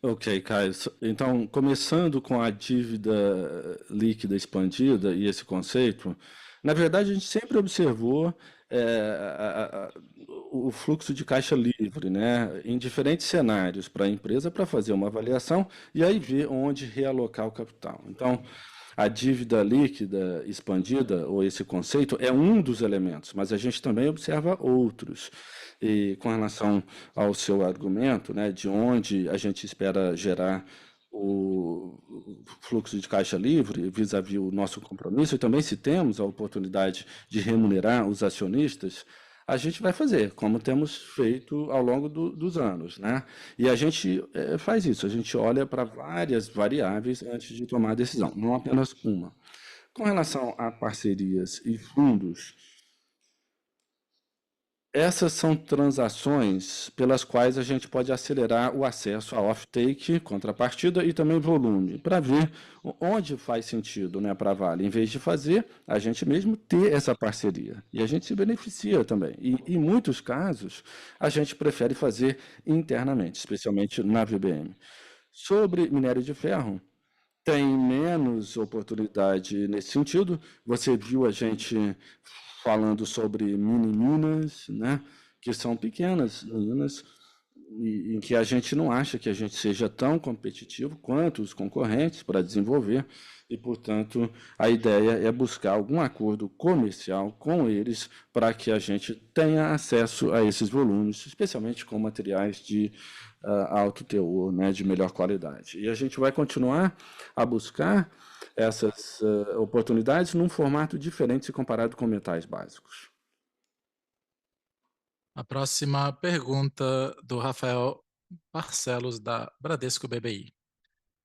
Ok, Caio. Então, começando com a dívida líquida expandida e esse conceito, na verdade, a gente sempre observou o fluxo de caixa livre, né, em diferentes cenários para a empresa, para fazer uma avaliação e aí ver onde realocar o capital. Então, a dívida líquida expandida, ou esse conceito, é um dos elementos, mas a gente também observa outros. E com relação ao seu argumento, né, de onde a gente espera gerar o fluxo de caixa livre vis-à-vis o nosso compromisso, e também se temos a oportunidade de remunerar os acionistas, a gente vai fazer, como temos feito ao longo dos anos, né? E a gente faz isso, a gente olha para várias variáveis antes de tomar a decisão, não apenas uma. Com relação a parcerias e fundos, essas são transações pelas quais a gente pode acelerar o acesso a off-take, contrapartida e também volume, para ver onde faz sentido, né, para a Vale. Em vez de fazer, a gente mesmo ter essa parceria. E a gente se beneficia também. E em muitos casos, a gente prefere fazer internamente, especialmente na VBM. Sobre minério de ferro, tem menos oportunidade nesse sentido. Você viu a gente falando sobre mini minas, né, que são pequenas minas, em que a gente não acha que a gente seja tão competitivo quanto os concorrentes para desenvolver, e, portanto, a ideia é buscar algum acordo comercial com eles para que a gente tenha acesso a esses volumes, especialmente com materiais de alto teor, né, de melhor qualidade. E a gente vai continuar a buscar essas oportunidades num formato diferente se comparado com metais básicos. A próxima pergunta do Rafael Barcelos, da Bradesco BBI.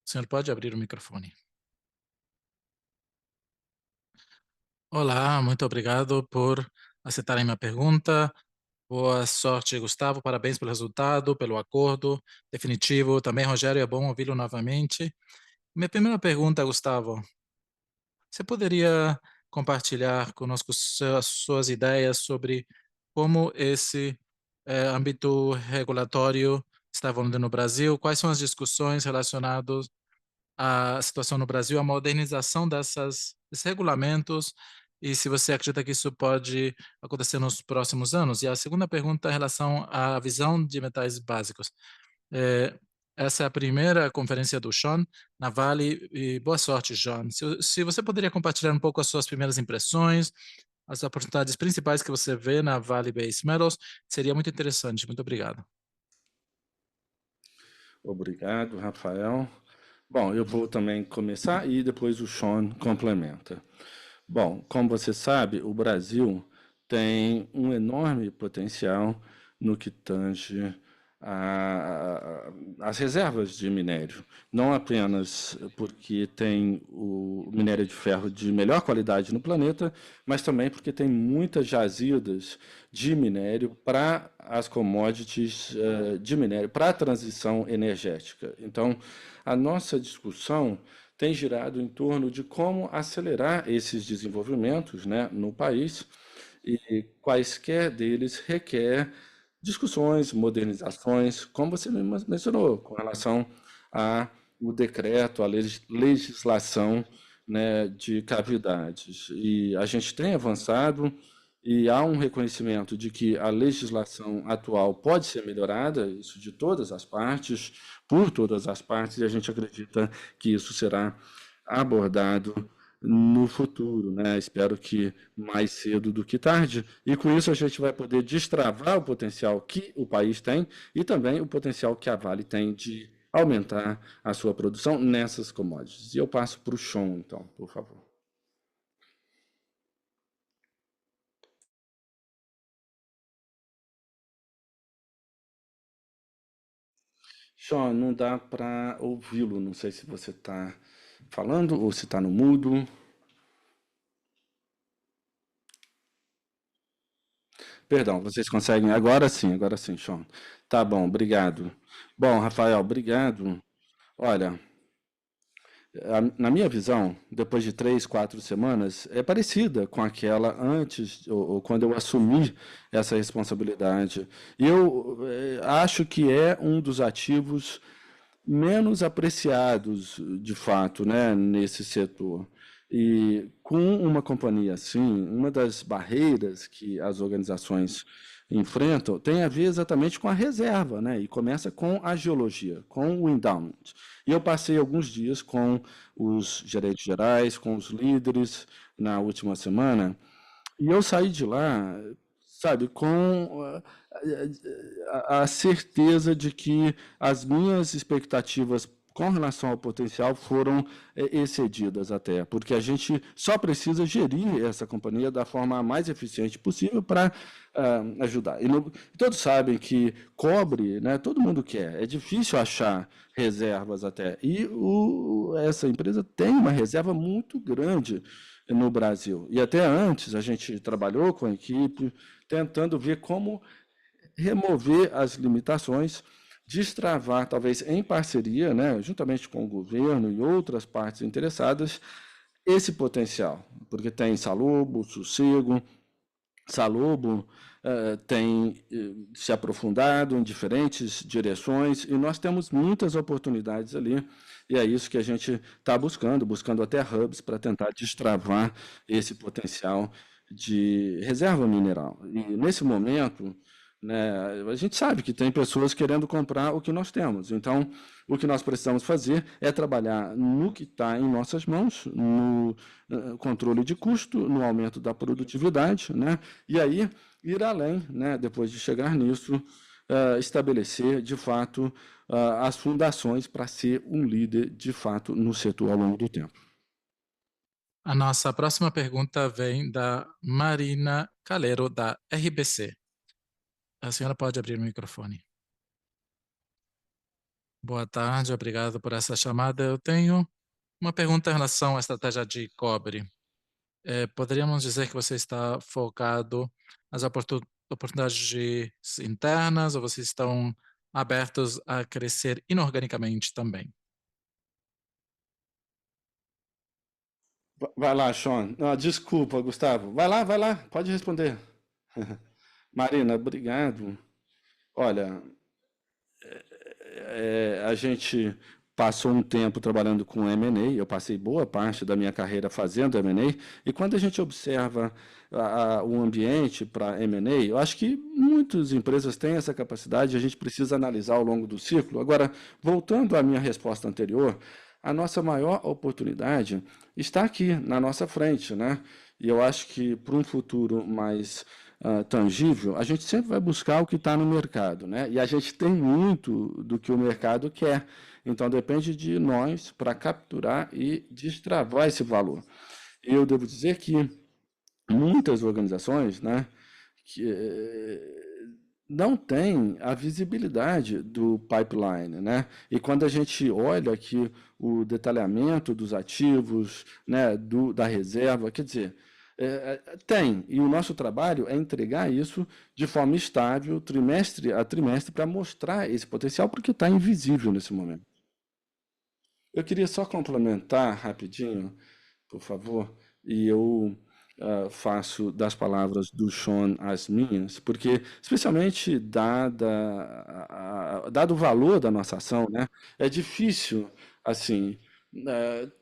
O senhor pode abrir o microfone. Olá, muito obrigado por aceitarem minha pergunta. Boa sorte, Gustavo. Parabéns pelo resultado, pelo acordo definitivo. Também, Rogério, é bom ouvi-lo novamente. Minha primeira pergunta, Gustavo: você poderia compartilhar conosco suas ideias sobre como esse âmbito regulatório está evoluindo no Brasil? Quais são as discussões relacionadas a situação no Brasil, a modernização desses regulamentos e se você acredita que isso pode acontecer nos próximos anos. E a segunda pergunta é em relação à visão de metais básicos. Eh, Essa é a primeira conferência do Sean na Vale e boa sorte, John. Se você poderia compartilhar um pouco as suas primeiras impressões, as oportunidades principais que você vê na Vale Base Metals, seria muito interessante. Muito obrigado. Obrigado, Rafael. Bom, eu vou também começar e depois o Sean complementa. Bom, como você sabe, o Brasil tem um enorme potencial no que tange as reservas de minério, não apenas porque tem o minério de ferro de melhor qualidade no planeta, mas também porque tem muitas jazidas de minério para as commodities de minério, para a transição energética. Então, a nossa discussão tem girado em torno de como acelerar esses desenvolvimentos, né, no país, e quaisquer deles requer discussões, modernizações, como você mencionou, com relação ao decreto, à legislação, né, de cavidades. E a gente tem avançado e há um reconhecimento de que a legislação atual pode ser melhorada, isso de todas as partes, por todas as partes, e a gente acredita que isso será abordado no futuro, né? Espero que mais cedo do que tarde. E com isso a gente vai poder destravar o potencial que o país tem e também o potencial que a Vale tem de aumentar a sua produção nessas commodities. E eu passo para o Sean, então, por favor. Sean, não dá para ouvi-lo. Não sei se você está falando ou se está no mudo. Perdão, vocês conseguem? Agora sim, Sean. Tá bom, obrigado. Bom, Rafael, obrigado. Olha, na minha visão, depois de 3, 4 semanas, é parecida com aquela antes, ou quando eu assumi essa responsabilidade. E eu acho que é um dos ativos menos apreciados, de fato, né, nesse setor. E com uma companhia assim, uma das barreiras que as organizações enfrentam tem a ver exatamente com a reserva, né? E começa com a geologia, com o endowment. E eu passei alguns dias com os gerentes gerais, com os líderes na última semana, e eu saí de lá, sabe, com a certeza de que as minhas expectativas com relação ao potencial foram excedidas até, porque a gente só precisa gerir essa companhia da forma mais eficiente possível para ajudar. Todos sabem que cobre, né, todo mundo quer, é difícil achar reservas até, e essa empresa tem uma reserva muito grande no Brasil. E até antes a gente trabalhou com a equipe, tentando ver como remover as limitações, destravar, talvez em parceria, né, juntamente com o governo e outras partes interessadas, esse potencial, porque tem Salobo, Sossego, Salobo tem se aprofundado em diferentes direções e nós temos muitas oportunidades ali e é isso que a gente está buscando até hubs para tentar destravar esse potencial de reserva mineral. E nesse momento, né, a gente sabe que tem pessoas querendo comprar o que nós temos. Então, o que nós precisamos fazer é trabalhar no que está em nossas mãos, no controle de custo, no aumento da produtividade, né? E aí ir além, né? Depois de chegar nisso, estabelecer de fato as fundações para ser um líder de fato no setor ao longo do tempo. A nossa próxima pergunta vem da Marina Calero, da RBC. A senhora pode abrir o microfone. Boa tarde, obrigado por essa chamada. Eu tenho uma pergunta em relação à estratégia de cobre. Poderíamos dizer que você está focado nas oportunidades internas ou vocês estão abertos a crescer inorganicamente também? Vai lá, Sean. Ah, desculpa, Gustavo. Vai lá, pode responder. Marina, obrigado. Olha, a gente passou um tempo trabalhando com M&A, eu passei boa parte da minha carreira fazendo M&A, e quando a gente observa o ambiente para M&A, eu acho que muitas empresas têm essa capacidade, a gente precisa analisar ao longo do ciclo. Agora, voltando à minha resposta anterior, a nossa maior oportunidade está aqui, na nossa frente, né? E eu acho que para um futuro mais tangível, a gente sempre vai buscar o que está no mercado, né? E a gente tem muito do que o mercado quer. Então, depende de nós para capturar e destravar esse valor. Eu devo dizer que muitas organizações, né, que não têm a visibilidade do pipeline, né? E quando a gente olha aqui o detalhamento dos ativos, né, da reserva, quer dizer, tem, e o nosso trabalho é entregar isso de forma estável, trimestre a trimestre, para mostrar esse potencial, porque está invisível nesse momento. Eu queria só complementar rapidinho, por favor, e eu faço das palavras do Sean as minhas, porque, especialmente dado o valor da nossa ação, né, é difícil, assim,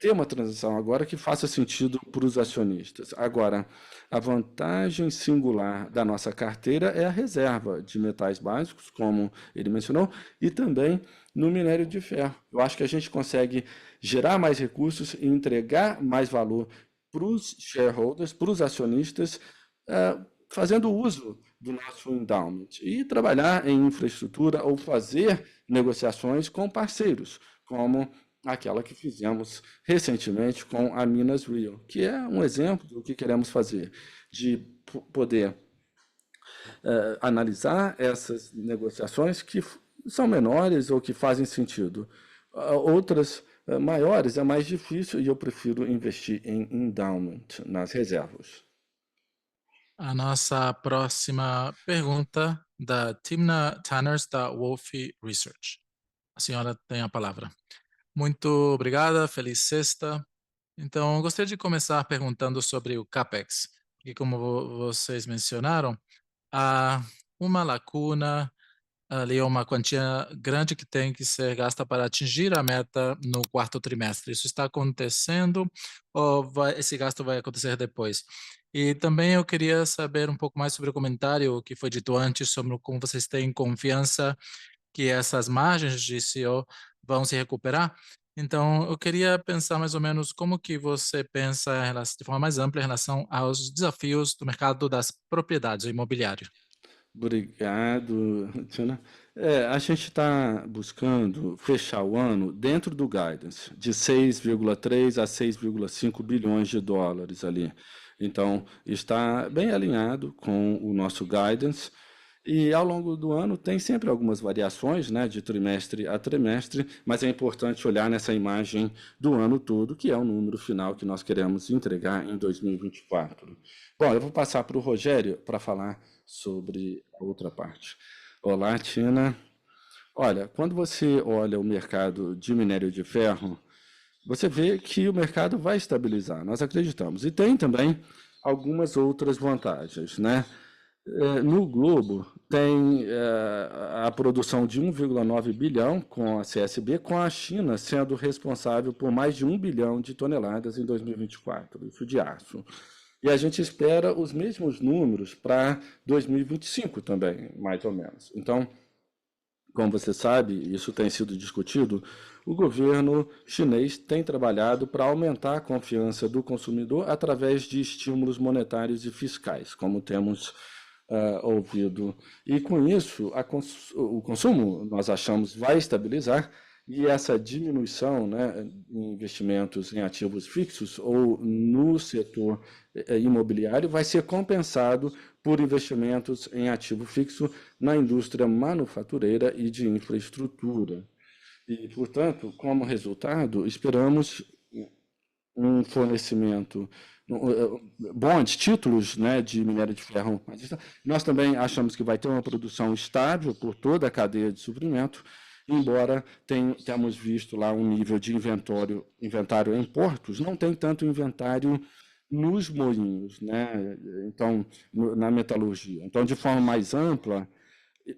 ter uma transação agora que faça sentido para os acionistas. Agora, a vantagem singular da nossa carteira é a reserva de metais básicos, como ele mencionou, e também no minério de ferro. Eu acho que a gente consegue gerar mais recursos e entregar mais valor para os shareholders, para os acionistas, fazendo uso do nosso endowment e trabalhar em infraestrutura ou fazer negociações com parceiros, como aquela que fizemos recentemente com a Minas Rio, que é um exemplo do que queremos fazer, de poder analisar essas negociações que são menores ou que fazem sentido. Outras maiores é mais difícil e eu prefiro investir em endowment, nas reservas. A nossa próxima pergunta da Timna Tanners, da Wolfe Research. A senhora tem a palavra. Muito obrigada, feliz sexta. Então, gostaria de começar perguntando sobre o CAPEX, porque como vocês mencionaram, há uma lacuna ali, é uma quantia grande que tem que ser gasta para atingir a meta no quarto trimestre. Isso está acontecendo ou esse gasto vai acontecer depois? E também eu queria saber um pouco mais sobre o comentário que foi dito antes, sobre como vocês têm confiança que essas margens de CEO vão se recuperar. Então, eu queria pensar mais ou menos como que você pensa de forma mais ampla em relação aos desafios do mercado das propriedades imobiliárias. Obrigado, Tina. A gente está buscando fechar o ano dentro do guidance, de 6,3 a 6,5 bilhões de dólares ali. Então, está bem alinhado com o nosso guidance. E ao longo do ano tem sempre algumas variações, né, de trimestre a trimestre, mas é importante olhar nessa imagem do ano todo, que é o número final que nós queremos entregar em 2024. Bom, eu vou passar para o Rogério para falar sobre a outra parte. Olá, Tina. Olha, quando você olha o mercado de minério de ferro, você vê que o mercado vai estabilizar, nós acreditamos. E tem também algumas outras vantagens, né? No globo, tem a produção de 1,9 bilhão com a CSB, com a China sendo responsável por mais de 1 bilhão de toneladas em 2024, isso de aço. E a gente espera os mesmos números para 2025 também, mais ou menos. Então, como você sabe, isso tem sido discutido, o governo chinês tem trabalhado para aumentar a confiança do consumidor através de estímulos monetários e fiscais, como temos ouvido. E com isso, o consumo, nós achamos, vai estabilizar e essa diminuição, né, em investimentos em ativos fixos ou no setor imobiliário vai ser compensado por investimentos em ativo fixo na indústria manufatureira e de infraestrutura. E, portanto, como resultado, esperamos um fornecimento, bons títulos, né, de minério de ferro. Nós também achamos que vai ter uma produção estável por toda a cadeia de suprimento, embora tenhamos visto lá um nível de inventário em portos, não tem tanto inventário nos moinhos, né? Então, na metalurgia. Então, de forma mais ampla,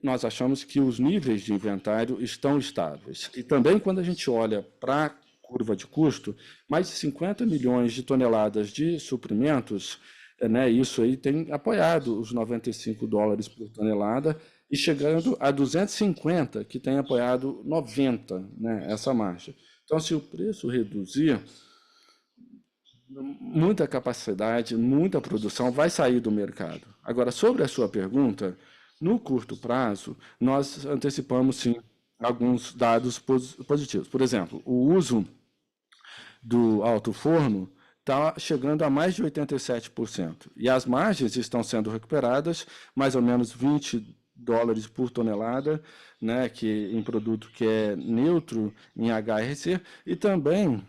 nós achamos que os níveis de inventário estão estáveis. E também, quando a gente olha para a curva de custo, mais de 50 milhões de toneladas de suprimentos, né, isso aí tem apoiado os $95 por tonelada e chegando a 250, que tem apoiado 90, né, essa margem. Então, se o preço reduzir, muita capacidade, muita produção vai sair do mercado. Agora, sobre a sua pergunta, no curto prazo, nós antecipamos, sim, alguns dados positivos. Por exemplo, o uso do alto forno está chegando a mais de 87%. E as margens estão sendo recuperadas, mais ou menos $20 por tonelada, né, que em produto que é neutro em HRC, e também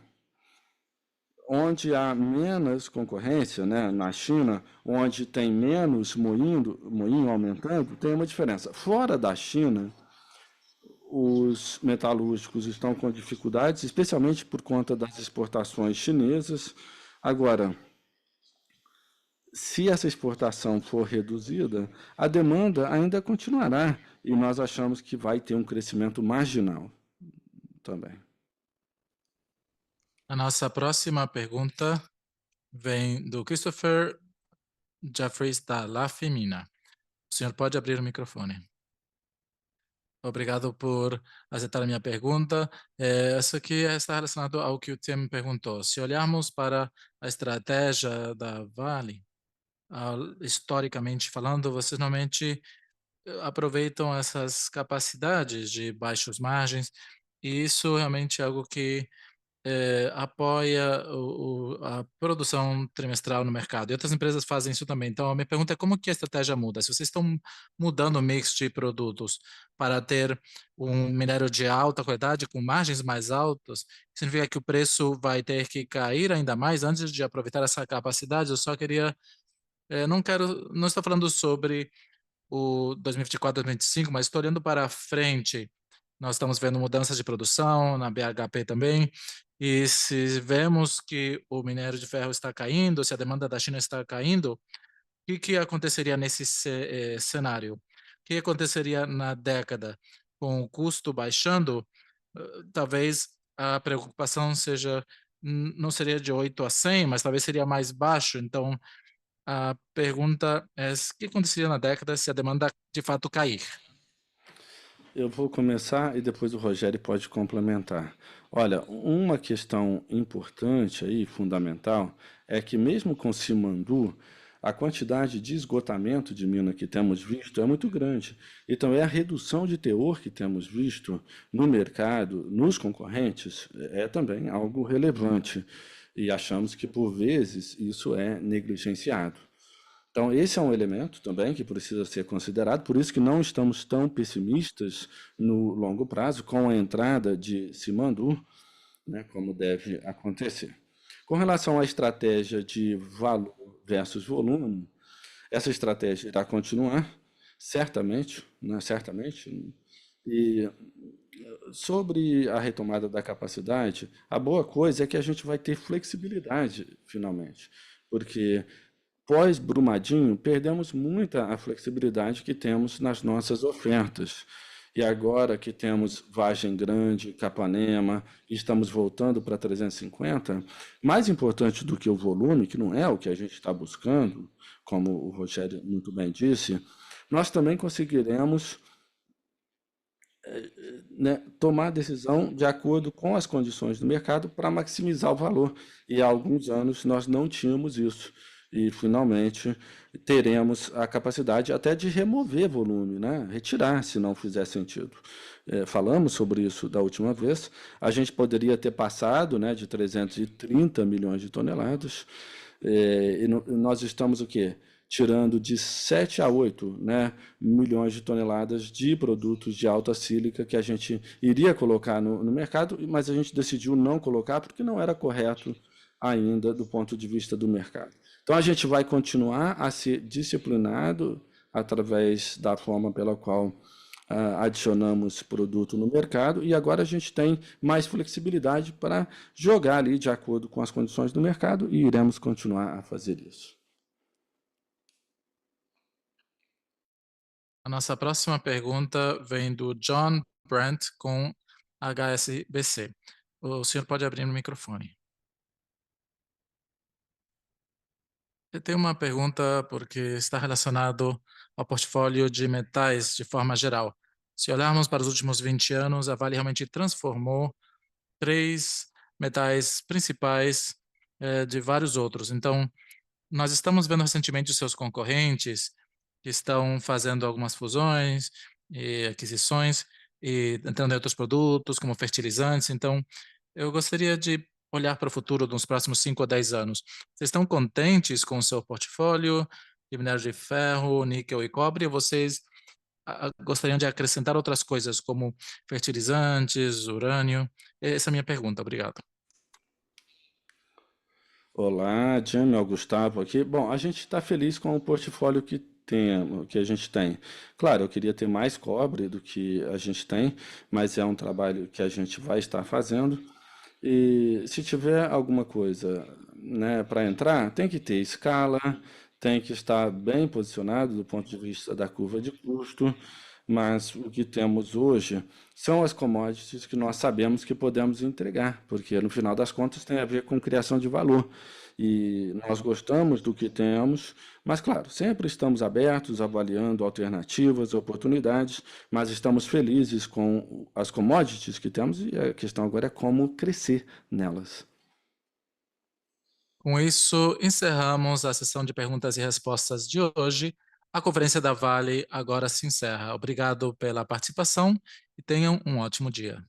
onde há menos concorrência, né, na China, onde tem menos moinho aumentando, tem uma diferença. Fora da China, os metalúrgicos estão com dificuldades, especialmente por conta das exportações chinesas. Agora, se essa exportação for reduzida, a demanda ainda continuará e nós achamos que vai ter um crescimento marginal também. A nossa próxima pergunta vem do Christopher Jeffries, da La Femina. O senhor pode abrir o microfone. Obrigado por aceitar a minha pergunta. Essa aqui está relacionada ao que o Tim perguntou. Se olharmos para a estratégia da Vale, historicamente falando, vocês normalmente aproveitam essas capacidades de baixas margens, e isso realmente é algo que apoia a produção trimestral no mercado. E outras empresas fazem isso também. Então, a minha pergunta é como que a estratégia muda? Se vocês estão mudando o mix de produtos para ter um minério de alta qualidade, com margens mais altas, significa que o preço vai ter que cair ainda mais antes de aproveitar essa capacidade? Eu só queria... não estou falando sobre o 2024, 2025, mas estou olhando para frente. Nós estamos vendo mudanças de produção na BHP também, e se vemos que o minério de ferro está caindo, se a demanda da China está caindo, o que aconteceria nesse cenário? O que aconteceria na década? Com o custo baixando, talvez a preocupação seja, não seria de 8 a 100, mas talvez seria mais baixo. Então, a pergunta é o que aconteceria na década se a demanda de fato cair? Eu vou começar e depois o Rogério pode complementar. Olha, uma questão importante aí, fundamental, é que mesmo com Simandu, a quantidade de esgotamento de mina que temos visto é muito grande. Então, a redução de teor que temos visto no mercado, nos concorrentes, é também algo relevante. E achamos que, por vezes, isso é negligenciado. Então, esse é um elemento também que precisa ser considerado, por isso que não estamos tão pessimistas no longo prazo com a entrada de Simandu, né, como deve acontecer. Com relação à estratégia de valor versus volume, essa estratégia irá continuar, certamente, né, certamente. E sobre a retomada da capacidade, a boa coisa é que a gente vai ter flexibilidade, finalmente, porque pós-Brumadinho, perdemos muita a flexibilidade que temos nas nossas ofertas. E agora que temos Vargem Grande, Capanema, e estamos voltando para 350, mais importante do que o volume, que não é o que a gente está buscando, como o Rogério muito bem disse, nós também conseguiremos né, tomar decisão de acordo com as condições do mercado para maximizar o valor. E há alguns anos nós não tínhamos isso. E, finalmente, teremos a capacidade até de remover volume, né? Retirar, se não fizer sentido. Falamos sobre isso da última vez. A gente poderia ter passado, né, de 330 milhões de toneladas. E nós estamos o quê? Tirando de 7 a 8, né, milhões de toneladas de produtos de alta sílica que a gente iria colocar no mercado, mas a gente decidiu não colocar porque não era correto ainda do ponto de vista do mercado. Então, a gente vai continuar a ser disciplinado através da forma pela qual adicionamos produto no mercado e agora a gente tem mais flexibilidade para jogar ali de acordo com as condições do mercado e iremos continuar a fazer isso. A nossa próxima pergunta vem do John Brandt com HSBC. O senhor pode abrir o microfone. Eu tenho uma pergunta porque está relacionado ao portfólio de metais de forma geral. Se olharmos para os últimos 20 anos, a Vale realmente transformou 3 metais principais, de vários outros. Então, nós estamos vendo recentemente os seus concorrentes que estão fazendo algumas fusões e aquisições e entrando em outros produtos, como fertilizantes. Então, eu gostaria de olhar para o futuro nos próximos 5 a 10 anos. Vocês estão contentes com o seu portfólio de minério de ferro, níquel e cobre, ou vocês gostariam de acrescentar outras coisas, como fertilizantes, urânio? Essa é a minha pergunta. Obrigado. Olá, Jamie, é o Gustavo aqui. Bom, a gente está feliz com o portfólio que a gente tem. Claro, eu queria ter mais cobre do que a gente tem, mas é um trabalho que a gente vai estar fazendo. E se tiver alguma coisa, né, para entrar, tem que ter escala, tem que estar bem posicionado do ponto de vista da curva de custo, mas o que temos hoje são as commodities que nós sabemos que podemos entregar, porque no final das contas tem a ver com criação de valor. E nós gostamos do que temos, mas claro, sempre estamos abertos, avaliando alternativas, oportunidades, mas estamos felizes com as commodities que temos e a questão agora é como crescer nelas. Com isso, encerramos a sessão de perguntas e respostas de hoje. A conferência da Vale agora se encerra. Obrigado pela participação e tenham um ótimo dia.